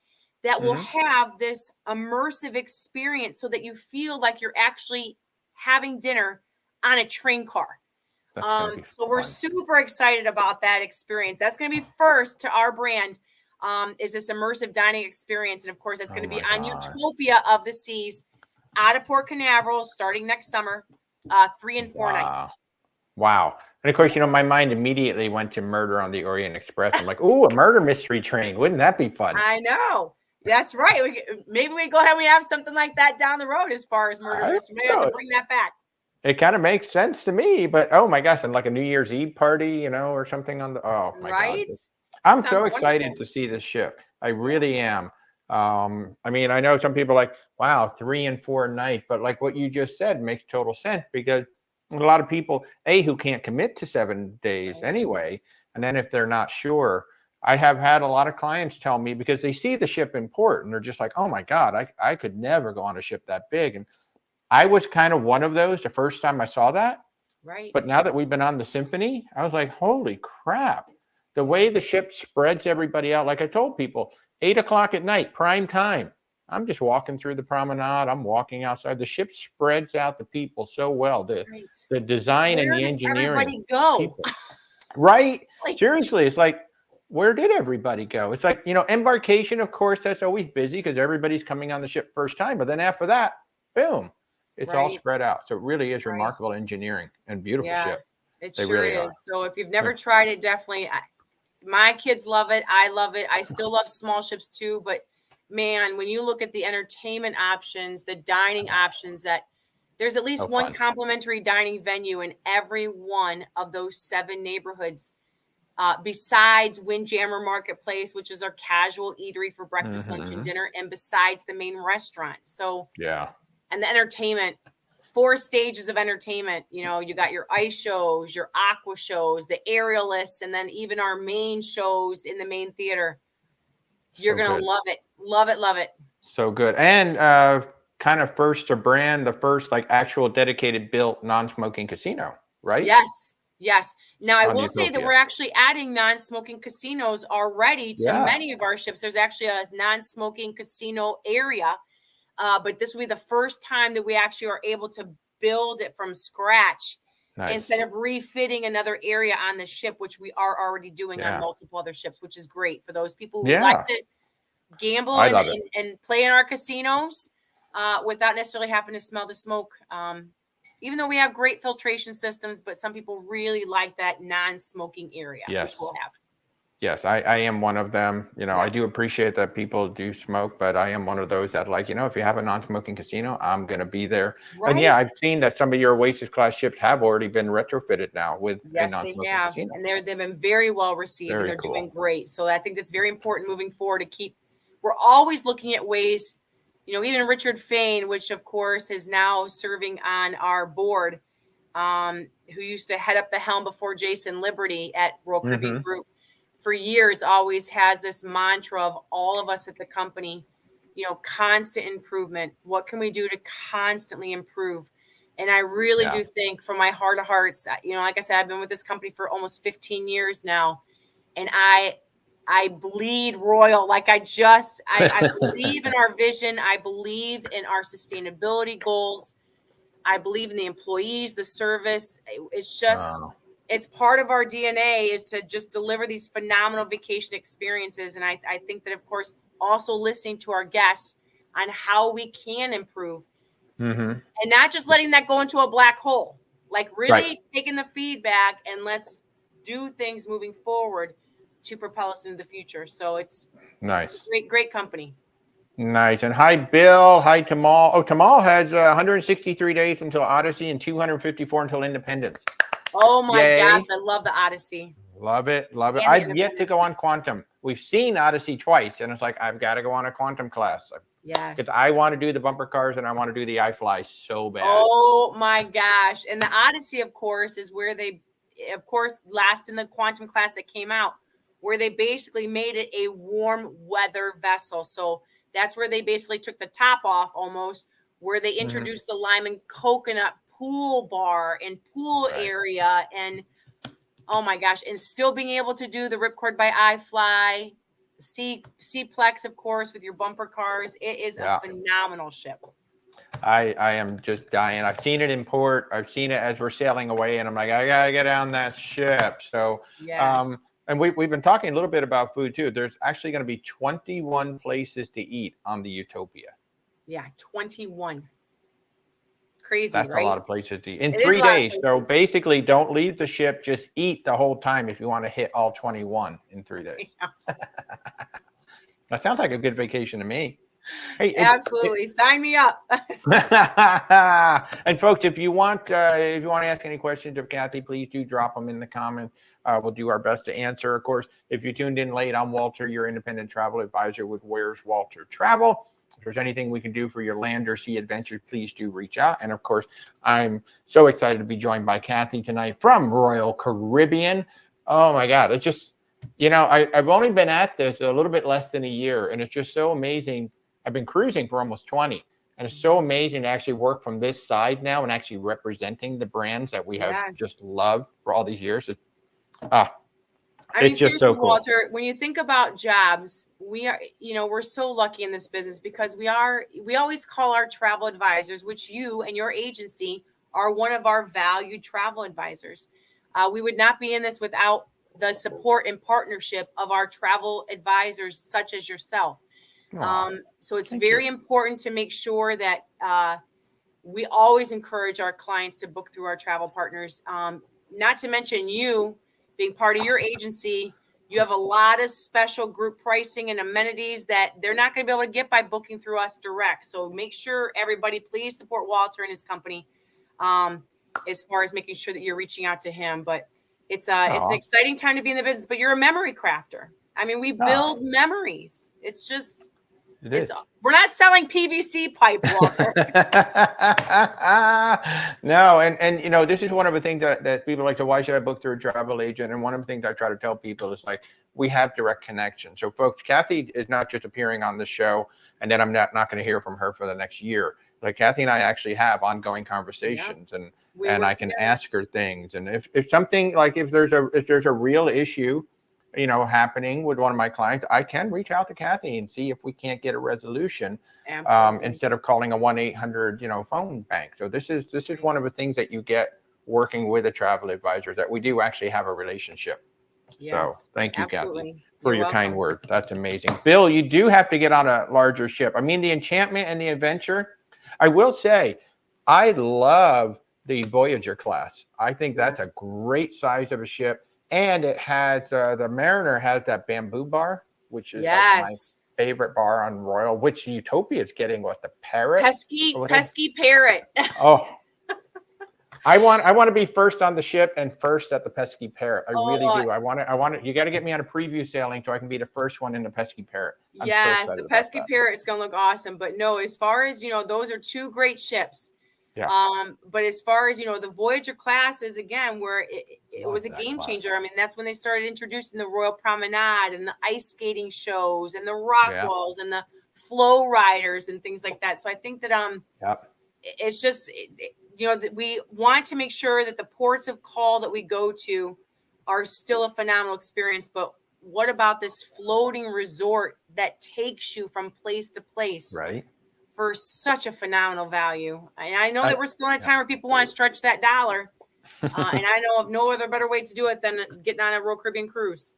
that will have this immersive experience so that you feel like you're actually having dinner on a train car. So we're super excited about that experience. That's going to be first to our brand, is this immersive dining experience. And of course, that's going to be on Utopia of the Seas out of Port Canaveral starting next summer, 3 and 4 nights. Wow. And of course, my mind immediately went to Murder on the Orient Express. I'm like, ooh, a murder mystery train. Wouldn't that be fun? I know. That's right. Maybe we go ahead and we have something like that down the road as far as murder mystery. Maybe have to bring that back. It kind of makes sense to me, but oh my gosh, and like a New Year's Eve party, or something on the my God. I'm so excited to see this ship. I really am. I mean, I know some people are like, wow, 3 and 4 nights, but like what you just said makes total sense because a lot of people, who can't commit to 7 days anyway, and then if they're not sure, I have had a lot of clients tell me because they see the ship in port and they're just like, oh my God, I could never go on a ship that big. And I was kind of one of those the first time I saw that. Right. But now that we've been on the Symphony, I was like, holy crap. The way the ship spreads everybody out. Like I told people, 8 o'clock at night, prime time. I'm just walking through the promenade. I'm walking outside. The ship spreads out the people so well. The design and the engineering. Where does everybody go? Right? Seriously, it's like, where did everybody go? It's like, embarkation, of course, that's always busy because everybody's coming on the ship first time. But then after that, boom. It's all spread out. So it really is remarkable engineering and beautiful ship. It sure is. So if you've never tried it, definitely. My kids love it. I love it. I still love small ships too. But man, when you look at the entertainment options, the dining options, that there's at least one complimentary dining venue in every one of those 7 neighborhoods. Besides Windjammer Marketplace, which is our casual eatery for breakfast, lunch, and dinner, and besides the main restaurant. So and the entertainment, 4 stages of entertainment. You got your ice shows, your aqua shows, the aerialists, and then even our main shows in the main theater. You're going to love it. Love it. Love it. So good. And kind of first to brand, the first like actual dedicated built non-smoking casino, right? Yes. Yes. Now, I will say that we're actually adding non-smoking casinos already to many of our ships. There's actually a non-smoking casino area. But this will be the first time that we actually are able to build it from scratch instead of refitting another area on the ship, which we are already doing on multiple other ships, which is great for those people who like to gamble and play in our casinos without necessarily having to smell the smoke. Even though we have great filtration systems, but some people really like that non-smoking area, which we'll have. Yes, I am one of them. I do appreciate that people do smoke, but I am one of those that like, if you have a non-smoking casino, I'm going to be there. Right. And I've seen that some of your Oasis class ships have already been retrofitted now with a non-smoking casino. And they've been very well received and they're doing great. So I think that's very important moving forward we're always looking at ways, even Richard Fain, which of course is now serving on our board, who used to head up the helm before Jason Liberty at Royal Caribbean Group. For years always has this mantra of all of us at the company, constant improvement. What can we do to constantly improve? And I really do think, from my heart of hearts, like I said, I've been with this company for almost 15 years now, and I bleed Royal. Like I believe in our vision. I believe in our sustainability goals. I believe in the employees, the service. It's just, it's part of our DNA is to just deliver these phenomenal vacation experiences. And I think that, of course, also listening to our guests on how we can improve, and not just letting that go into a black hole, like really taking the feedback and let's do things moving forward to propel us into the future. So it's nice. It's a great company. Nice. And hi, Bill. Hi, Tamal. Oh, Tamal has 163 days until Odyssey and 254 until Independence. Oh my gosh, I love the Odyssey. Love it. Love it. I've yet to go on Quantum. We've seen Odyssey twice, and it's like, I've got to go on a Quantum class. Yes. Because I want to do the bumper cars and I want to do the iFly so bad. Oh my gosh. And the Odyssey, of course, is where they, of course, last in the Quantum class that came out, where they basically made it a warm weather vessel. So that's where they basically took the top off almost, where they introduced the lime and coconut pool bar and pool area. And oh my gosh, and still being able to do the Ripcord by iFly, C-Plex, of course, with your bumper cars. It is a phenomenal ship. I am just dying. I've seen it in port. I've seen it as we're sailing away, and I'm like, I gotta get on that ship. So and we've been talking a little bit about food too. There's actually going to be 21 places to eat on the Utopia. Yeah, 21. Crazy, That's right? a lot of places to eat in 3 days. So basically, don't leave the ship. Just eat the whole time if you want to hit all 21 in 3 days. That sounds like a good vacation to me. Hey, absolutely, sign me up. And folks, if you want to ask any questions of Kathy, please do drop them in the comments. We'll do our best to answer. Of course, if you tuned in late, I'm Walter, your independent travel advisor with Where's Walter Travel. If there's anything we can do for your land or sea adventures, please do reach out. And of course, I'm so excited to be joined by Kathy tonight from Royal Caribbean. Oh my God, it's just, I've only been at this a little bit less than a year, and it's just so amazing. I've been cruising for almost 20, and it's so amazing to actually work from this side now and actually representing the brands that we have just loved for all these years. It's just so cool. Walter, when you think about jobs, we are, we're so lucky in this business because we always call our travel advisors, which you and your agency are one of our valued travel advisors. We would not be in this without the support and partnership of our travel advisors, such as yourself. So it's very important to make sure that we always encourage our clients to book through our travel partners. Not to mention you being part of your agency, you have a lot of special group pricing and amenities that they're not going to be able to get by booking through us direct. So make sure everybody please support Walter and his company as far as making sure that you're reaching out to him. But it's an exciting time to be in the business. But you're a memory crafter. I mean, we build memories. It's just, we're not selling PVC pipe, Walter. No, and this is one of the things that people like to, why should I book through a travel agent? And one of the things I try to tell people is like, we have direct connection. So folks, Kathy is not just appearing on the show and then I'm not going to hear from her for the next year. Like Kathy and I actually have ongoing conversations and I can ask her things. And if something like, if there's a real issue, happening with one of my clients, I can reach out to Kathy and see if we can't get a resolution instead of calling a 1-800, phone bank. So this is one of the things that you get working with a travel advisor, that we do actually have a relationship. Yes, so thank you, Kathy, for your kind words. That's amazing. Bill, you do have to get on a larger ship. I mean, the Enchantment and the Adventure, I will say, I love the Voyager class. I think that's a great size of a ship. And it has, the Mariner has that bamboo bar, which is like my favorite bar on Royal, which Utopia is getting, the parrot? Pesky parrot. Oh, I want to be first on the ship and first at the pesky parrot. I really do. I want it. You got to get me on a preview sailing so I can be the first one in the pesky parrot. Yes, the pesky parrot is going to look awesome. But no, as far as, those are two great ships. Yeah. But as far as, the Voyager class is, again, where it was a game changer. I mean, that's when they started introducing the Royal Promenade and the ice skating shows and the rock walls and the flow riders and things like that. So I think that Yep. it's just that we want to make sure that the ports of call that we go to are still a phenomenal experience. But what about this floating resort that takes you from place to place Right. for such a phenomenal value? And I know I- that we're still in a time where people want to stretch that dollar. And I know of no other better way to do it than getting on a Royal Caribbean cruise.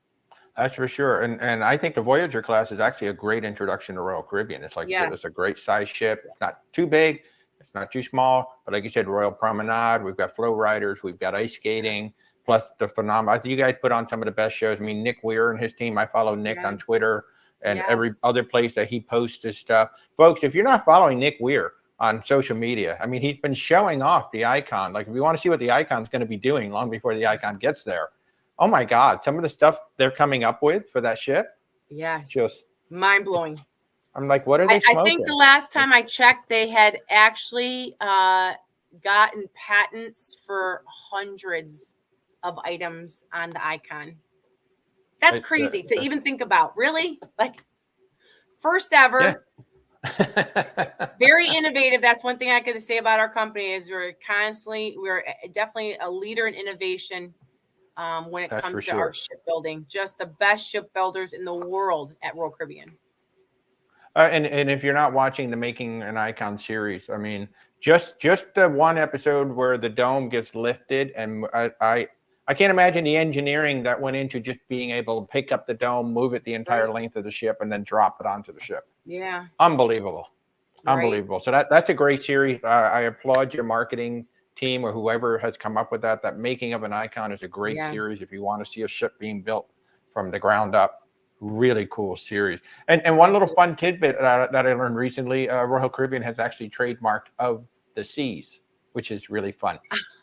That's for sure. And I think the Voyager class is actually a great introduction to Royal Caribbean. It's like, it's a great size ship. It's not too big. It's not too small. But like you said, Royal Promenade, we've got flow riders, we've got ice skating, plus the phenomenal. I think you guys put on some of the best shows. I mean, Nick Weir and his team, I follow Nick on Twitter and every other place that he posts his stuff. Folks, if you're not following Nick Weir on social media, I mean, he's been showing off the Icon. Like, if you want to see what the Icon's going to be doing long before the Icon gets there, oh my God, some of the stuff they're coming up with for that ship. Just mind-blowing. I'm like, what are they smoking? I think the last time I checked, they had actually gotten patents for hundreds of items on the Icon. That's crazy to even think about. Really? Like, first ever. Yeah. Very innovative. That's one thing I could say about our company is we're definitely a leader in innovation when it comes to our shipbuilding. Just the best shipbuilders in the world at Royal Caribbean. And if you're not watching the Making an Icon series, I mean, just the one episode where the dome gets lifted, and I can't imagine the engineering that went into just being able to pick up the dome, move it the entire length of the ship, and then drop it onto the ship. Yeah. Unbelievable. Unbelievable. So that's a great series. I applaud your marketing team or whoever has come up with that. That Making of an Icon is a great series if you want to see a ship being built from the ground up. Really cool series. And one little fun tidbit that I learned recently, Royal Caribbean has actually trademarked Of the Seas, which is really fun.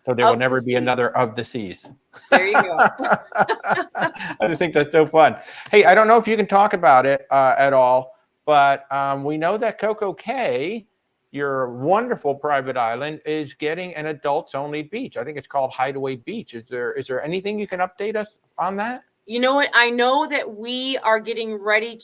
So there will never be another Of the Seas. There you go. I just think that's so fun. Hey, I don't know if you can talk about it at all, but we know that Coco Cay, your wonderful private island, is getting an adults-only beach. I think it's called Hideaway Beach. Is there anything you can update us on that? You know what? I know that we are getting ready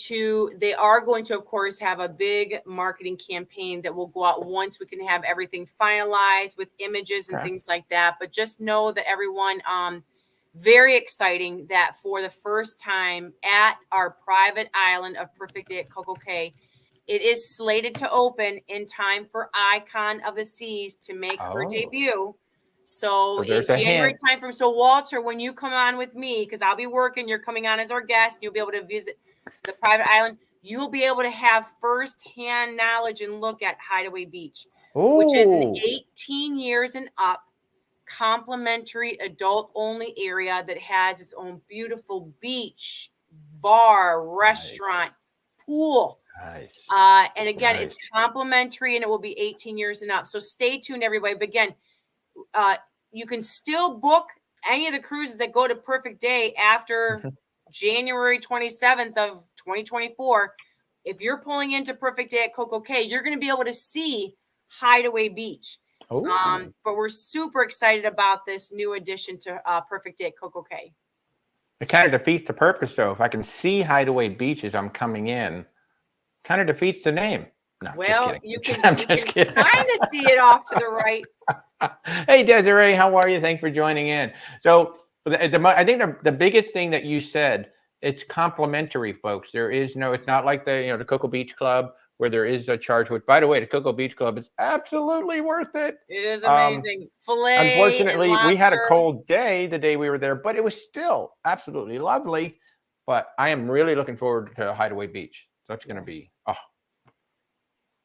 they are going to, of course, have a big marketing campaign that will go out once we can have everything finalized with images and things like that. But just know that everyone, very exciting that for the first time at our private island of Perfect Day at Coco Cay, it is slated to open in time for Icon of the Seas to make her debut. So in January timeframe. So Walter, when you come on with me, because I'll be working, you're coming on as our guest, you'll be able to visit the private island. You'll be able to have firsthand knowledge and look at Hideaway Beach, which is an 18 years and up complimentary adult only area that has its own beautiful beach, bar, restaurant, pool. Nice. And again, it's complimentary and it will be 18 years and up. So stay tuned, everybody. But again, you can still book any of the cruises that go to Perfect Day after January 27th of 2024. If you're pulling into Perfect Day at Coco Cay, you're going to be able to see Hideaway Beach. But we're super excited about this new addition to Perfect Day at Coco Cay. It kind of defeats the purpose, though. If I can see Hideaway Beach as I'm coming in, kind of defeats the name. No, well, you can I'm just kidding. Kind of see it off to the right. Hey, Desiree, how are you? Thanks for joining in. So I think the biggest thing that you said, it's complimentary, folks. There is no, it's not like the Cocoa Beach Club where there is a charge. Which, by the way, the Cocoa Beach Club is absolutely worth it. It is amazing. Filet. Unfortunately, we had a cold day the day we were there, but it was still absolutely lovely. But I am really looking forward to Hideaway Beach. That's going to be,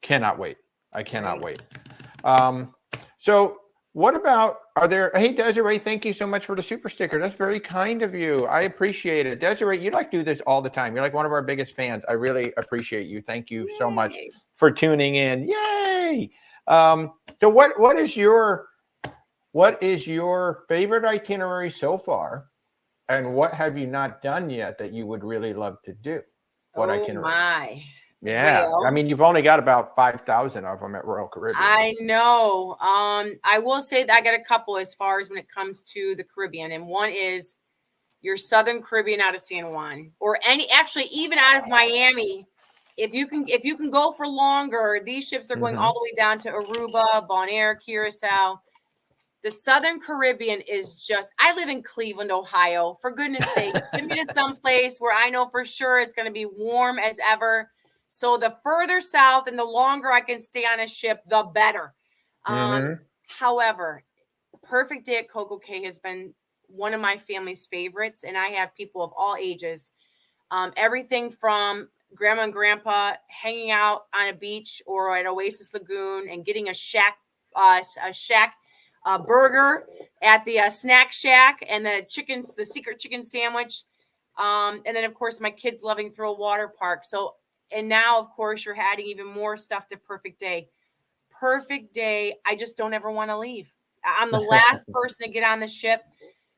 cannot wait. I cannot wait. So what about, hey, Desiree, thank you so much for the super sticker. That's very kind of you. I appreciate it. Desiree, you like do this all the time. You're like one of our biggest fans. I really appreciate you. Thank you so much for tuning in. Yay. So what is your favorite itinerary so far? And what have you not done yet that you would really love to do? What itinerary? My. Yeah, well, I mean, you've only got about 5,000 of them at Royal Caribbean. I know. I will say that I got a couple as far as when it comes to the Caribbean, and one is your Southern Caribbean out of San Juan, or even out of Miami. if you can go for longer, these ships are going all the way down to Aruba, Bonaire, Curacao. The Southern Caribbean is just, I live in Cleveland, Ohio. For goodness sake, send me to some place where I know for sure it's going to be warm as ever. So the further south and the longer I can stay on a ship, the better. However, Perfect Day at Coco Cay has been one of my family's favorites, and I have people of all ages. Everything from grandma and grandpa hanging out on a beach or at Oasis Lagoon and getting a shack burger at the snack shack, and the secret chicken sandwich. And then of course my kids loving throw water park. So, and now of course you're adding even more stuff to Perfect Day. Perfect Day. I just don't ever want to leave. I'm the last person to get on the ship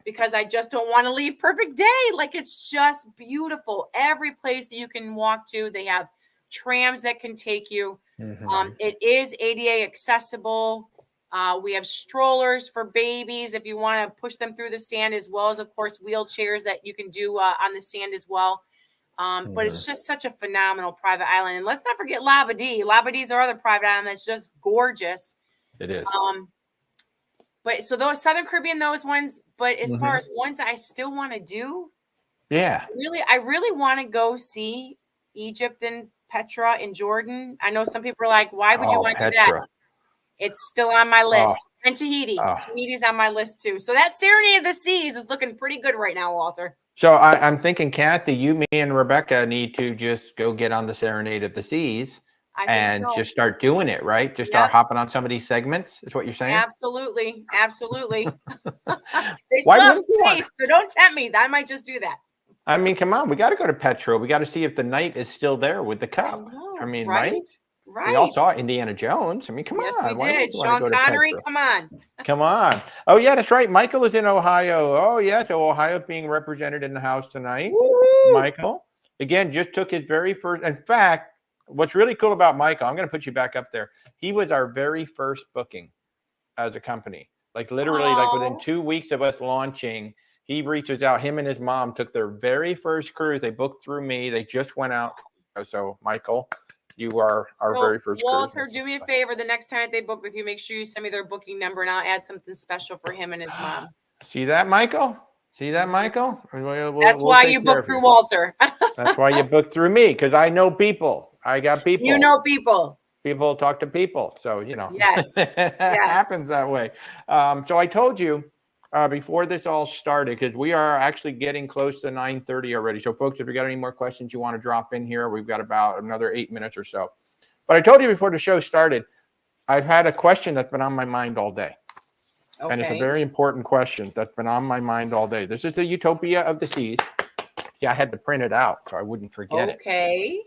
because I just don't want to leave Perfect Day. Like, it's just beautiful. Every place that you can walk to, they have trams that can take you. It is ADA accessible. We have strollers for babies if you want to push them through the sand, as well as, of course, wheelchairs that you can do on the sand as well. But it's just such a phenomenal private island. And let's not forget Labadee. Labadee is our other private island that's just gorgeous. It is. But so those Southern Caribbean, those ones. But as far as ones I still want to do, I really want to go see Egypt and Petra in Jordan. I know some people are like, why would you want to do that? It's still on my list. And Tahiti. Tahiti's on my list too. So that Serenade of the Seas is looking pretty good right now, Walter. So I'm thinking, Kathy, you, me, and Rebecca need to just go get on the Serenade of the Seas and just start doing it, right? Just start hopping on some of these segments, is what you're saying? Absolutely. Absolutely. They still have space, so don't tempt me. I might just do that. I mean, come on. We got to go to Petra. We got to see if the knight is still there with the cup. I mean, right? Right. We all saw Indiana Jones. I mean, come on. Yes, we did. Sean Connery, come on. Come on. Oh, yeah, that's right. Michael is in Ohio. Oh, yeah. So Ohio being represented in the house tonight. Woo-hoo! Michael, again, just took his very first. In fact, what's really cool about Michael, I'm going to put you back up there. He was our very first booking as a company. Like literally, like within 2 weeks of us launching, he reaches out. Him and his mom took their very first cruise. They booked through me. They just went out. So, Michael, you are our very first Walter, cruise. do me a favor. The next time they book with you, make sure you send me their booking number, and I'll add something special for him and his mom. See that, Michael? See that, Michael? That's why you book through Walter. That's why you book through me, because I know people. I got people. You know people. People talk to people. So, you know. Yes. It happens that way. So I told you before this all started, because we are actually getting close to 9:30 already. So, folks, if you got any more questions you want to drop in here, we've got about another 8 minutes or so. But I told you before the show started, I've had a question that's been on my mind all day. Okay. And it's a very important question that's been on my mind all day. This is the Utopia of the Seas. Yeah, I had to print it out so I wouldn't forget it. Okay.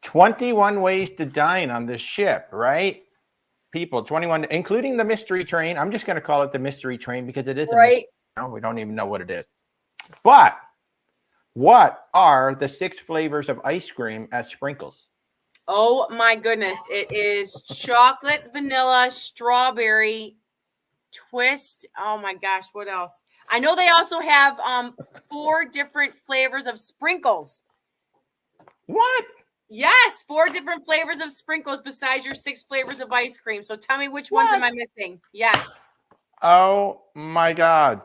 21 ways to dine on this ship, right? People, 21, including the mystery train. I'm just going to call it the mystery train because it is a mystery. No, we don't even know what it is. But what are the 6 flavors of ice cream at Sprinkles? Oh, my goodness. It is chocolate, vanilla, strawberry, twist. Oh, my gosh. What else? I know they also have 4 different flavors of sprinkles. What? Yes, 4 different flavors of sprinkles besides your 6 flavors of ice cream. So tell me which ones am I missing? Yes. Oh, my God.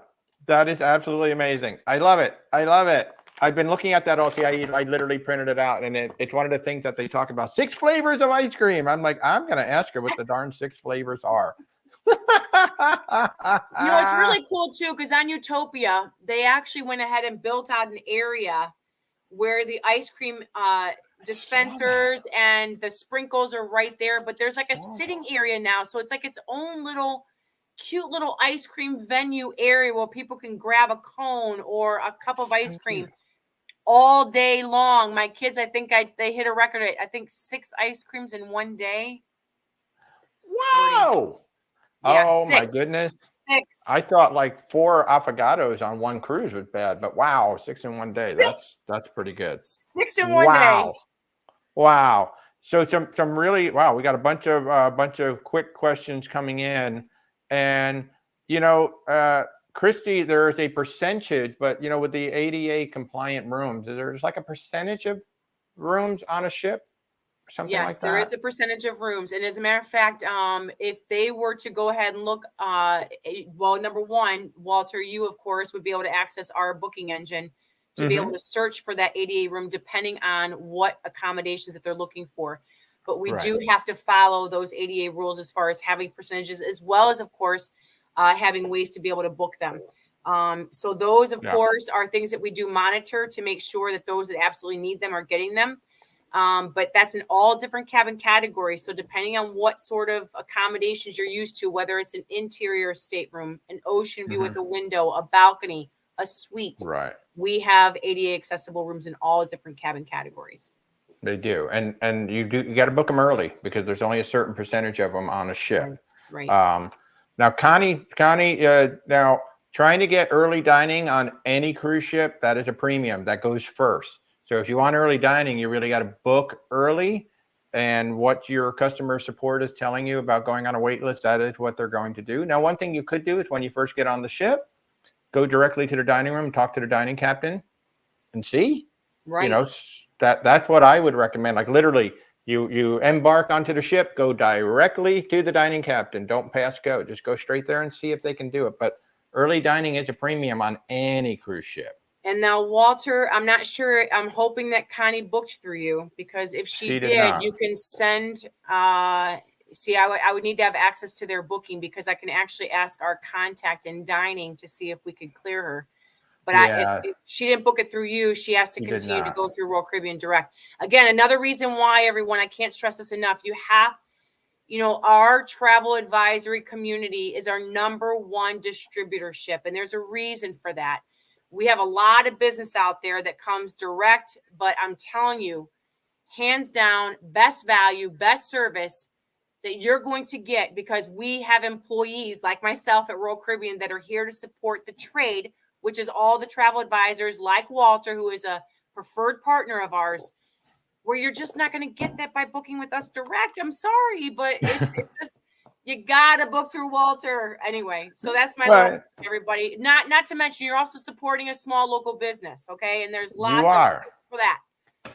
That is absolutely amazing. I love it. I love it. I've been looking at that all day. I literally printed it out, and it's one of the things that they talk about. 6 flavors of ice cream. I'm like, I'm going to ask her what the darn 6 flavors are. You know, it's really cool, too, because on Utopia, they actually went ahead and built out an area where the ice cream dispensers and the sprinkles are right there. But there's like a sitting area now. So it's like its own little cute little ice cream venue area where people can grab a cone or a cup of ice cream all day long. My kids, I think they hit a record at, I think, 6 ice creams in one day. Wow. Yeah, oh 6. My goodness. 6. I thought like 4 affogatos on one cruise was bad, but wow, 6 in one day. 6. That's pretty good. 6 in one day. Wow. So some really, wow, we got a bunch of quick questions coming in. And, you know, Christy, there is a percentage, but, you know, with the ADA compliant rooms, is there just like a percentage of rooms on a ship? something Yes, like that? there is a percentage of rooms. And as a matter of fact, if they were to go ahead and look, well, number one, Walter, you, of course, would be able to access our booking engine to be able to search for that ADA room, depending on what accommodations that they're looking for. But we do have to follow those ADA rules as far as having percentages, as well as, of course, having ways to be able to book them. So those, of course, are things that we do monitor to make sure that those that absolutely need them are getting them. But that's in all different cabin categories. So depending on what sort of accommodations you're used to, whether it's an interior stateroom, an ocean view with a window, a balcony, a suite, we have ADA accessible rooms in all different cabin categories. They do, and you got to book them early because there's only a certain percentage of them on a ship. Right. Now, Connie, now trying to get early dining on any cruise ship, that is a premium that goes first. So if you want early dining, you really got to book early. And what your customer support is telling you about going on a wait list, that is what they're going to do. Now, one thing you could do is when you first get on the ship, go directly to the dining room, talk to the dining captain and see. Right. You know, that's what I would recommend. Like literally, you embark onto the ship, go directly to the dining captain. Don't pass go. Just go straight there and see if they can do it. But early dining is a premium on any cruise ship. And now, Walter, I'm not sure. I'm hoping that Connie booked through you, because if she did, you can send. See, I would need to have access to their booking, because I can actually ask our contact in dining to see if we could clear her. But if she didn't book it through you, she has to continue to go through Royal Caribbean Direct. Again, another reason why, everyone, I can't stress this enough. You have, our travel advisory community is our #1 distributorship. And there's a reason for that. We have a lot of business out there that comes direct, but I'm telling you, hands down, best value, best service that you're going to get, because we have employees like myself at Royal Caribbean that are here to support the trade, which is all the travel advisors like Walter, who is a preferred partner of ours, where you're just not going to get that by booking with us direct. I'm sorry, but it's just, you got to book through Walter. Anyway, so that's my little, everybody. Not to mention, you're also supporting a small local business, okay? And there's lots of for that.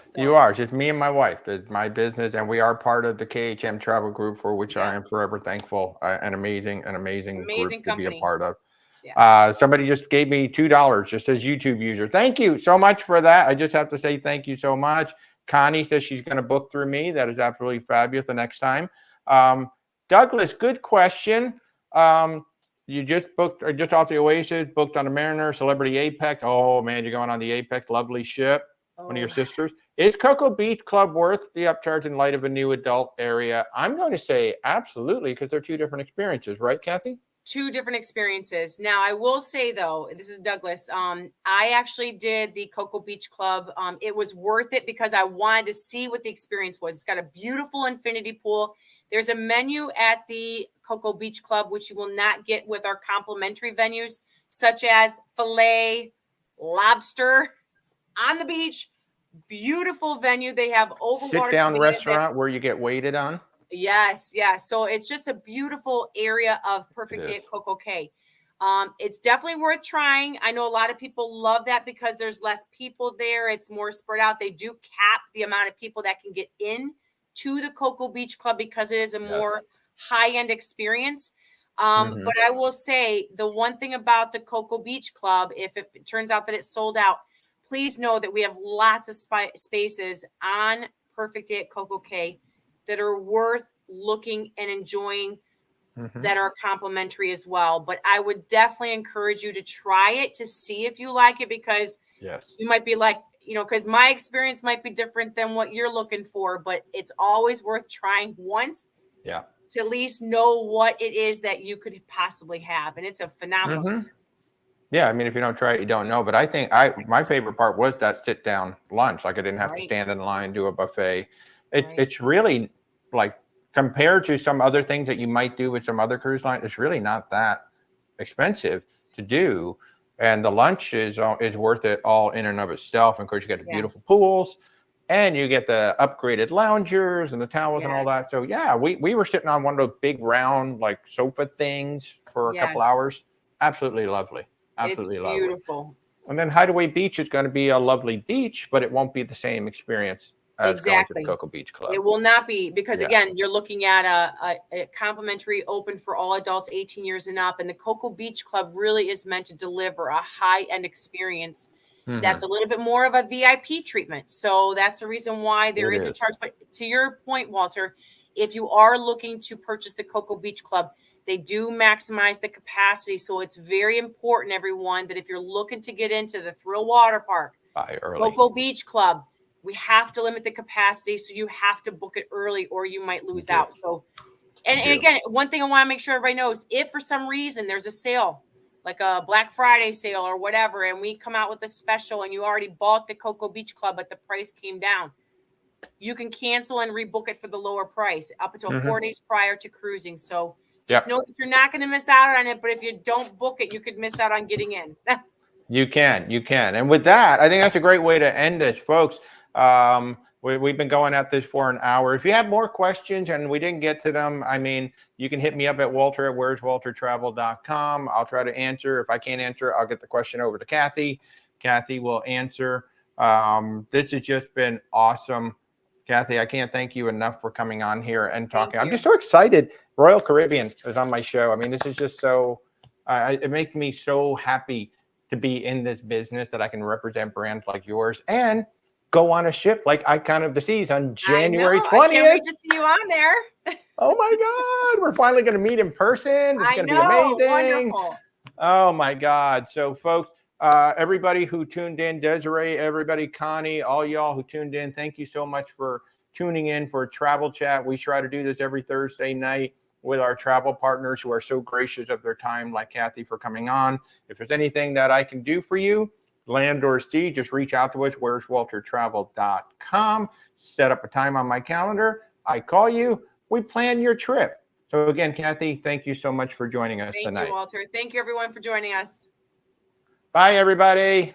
So. You are. Just me and my wife. It's my business, and we are part of the KHM Travel Group, for which I am forever thankful. An amazing group to be a part of. Yeah. Somebody just gave me $2, just as YouTube user. Thank you so much for that. I just have to say thank you so much. Connie says she's going to book through me. That is absolutely fabulous the next time. Douglas, good question. You just booked, or just off the Oasis, booked on the Mariner, Celebrity Apex. Oh man, you're going on the Apex, lovely ship. One of your sisters. Is Cocoa Beach Club worth the upcharge in light of a new adult area? I'm going to say absolutely, because they're two different experiences, right, Kathy? Two different experiences. Now, I will say, though, this is Douglas. I actually did the Cocoa Beach Club. It was worth it because I wanted to see what the experience was. It's got a beautiful infinity pool. There's a menu at the Cocoa Beach Club, which you will not get with our complimentary venues, such as filet, lobster on the beach. Beautiful venue. They have overwater sit-down restaurant where you get waited on. Yes. So it's just a beautiful area of Perfect Day at Coco Cay. It's definitely worth trying. I know a lot of people love that because there's less people there. It's more spread out. They do cap the amount of people that can get in to the Cocoa Beach Club because it is a more high-end experience. But I will say the one thing about the Cocoa Beach Club, if it turns out that it's sold out, please know that we have lots of spaces on Perfect Day at Coco Cay that are worth looking and enjoying, that are complimentary as well. But I would definitely encourage you to try it to see if you like it, because you might be like, because my experience might be different than what you're looking for, but it's always worth trying once to at least know what it is that you could possibly have. And it's a phenomenal experience. Yeah, I mean, if you don't try it, you don't know. But I think my favorite part was that sit-down lunch. Like I didn't have to stand in line, do a buffet. It's really, like, compared to some other things that you might do with some other cruise line, it's really not that expensive to do. And the lunch is worth it all in and of itself. And of course, you get the beautiful pools, and you get the upgraded loungers and the towels and all that. So yeah, we were sitting on one of those big round like sofa things for a couple hours. Absolutely lovely. Absolutely it's beautiful. Lovely. And then Hideaway Beach is going to be a lovely beach, but it won't be the same experience as going to the Exactly. Cocoa Beach Club. It will not be, because Yeah. again, you're looking at a complimentary open for all adults 18 years and up. And the Cocoa Beach Club really is meant to deliver a high-end experience that's a little bit more of a VIP treatment. So that's the reason why there It is a is. charge. But to your point, Walter, if you are looking to purchase the Cocoa Beach Club, they do maximize the capacity. So it's very important, everyone, that if you're looking to get into the Thrill Water Park, Buy early. Cocoa Beach Club, we have to limit the capacity. So you have to book it early or you might lose out. So, and again, one thing I want to make sure everybody knows, if for some reason there's a sale, like a Black Friday sale or whatever, and we come out with a special and you already bought the Cocoa Beach Club, but the price came down, you can cancel and rebook it for the lower price up until 4 days prior to cruising. So just know that you're not going to miss out on it. But if you don't book it, you could miss out on getting in. You can. And with that, I think that's a great way to end this, folks. We've been going at this for an hour. If you have more questions and we didn't get to them, I mean, you can hit me up at walter@where'swaltertravel.com. I'll try to answer. If I can't answer, I'll get the question over to Kathy. Kathy will answer. This has just been awesome. Kathy, I can't thank you enough for coming on here and talking. I'm just so excited. Royal Caribbean is on my show. I mean, this is just so, it makes me so happy to be in this business that I can represent brands like yours and go on a ship like Icon of the Seas on January 20th. I can't wait to see you on there. Oh my God, we're finally going to meet in person. It's going to be amazing. Wonderful. Oh my God. So folks, everybody who tuned in, Desiree, everybody, Connie, all y'all who tuned in, thank you so much for tuning in for Travel Chat. We try to do this every Thursday night with our travel partners who are so gracious of their time, like Kathy, for coming on. If there's anything that I can do for you, land or sea, just reach out to us, where'swaltertravel.com. Set up a time on my calendar. I call you. We plan your trip. So again, Kathy, thank you so much for joining us tonight. Thank you, Walter. Thank you, everyone, for joining us. Bye, everybody.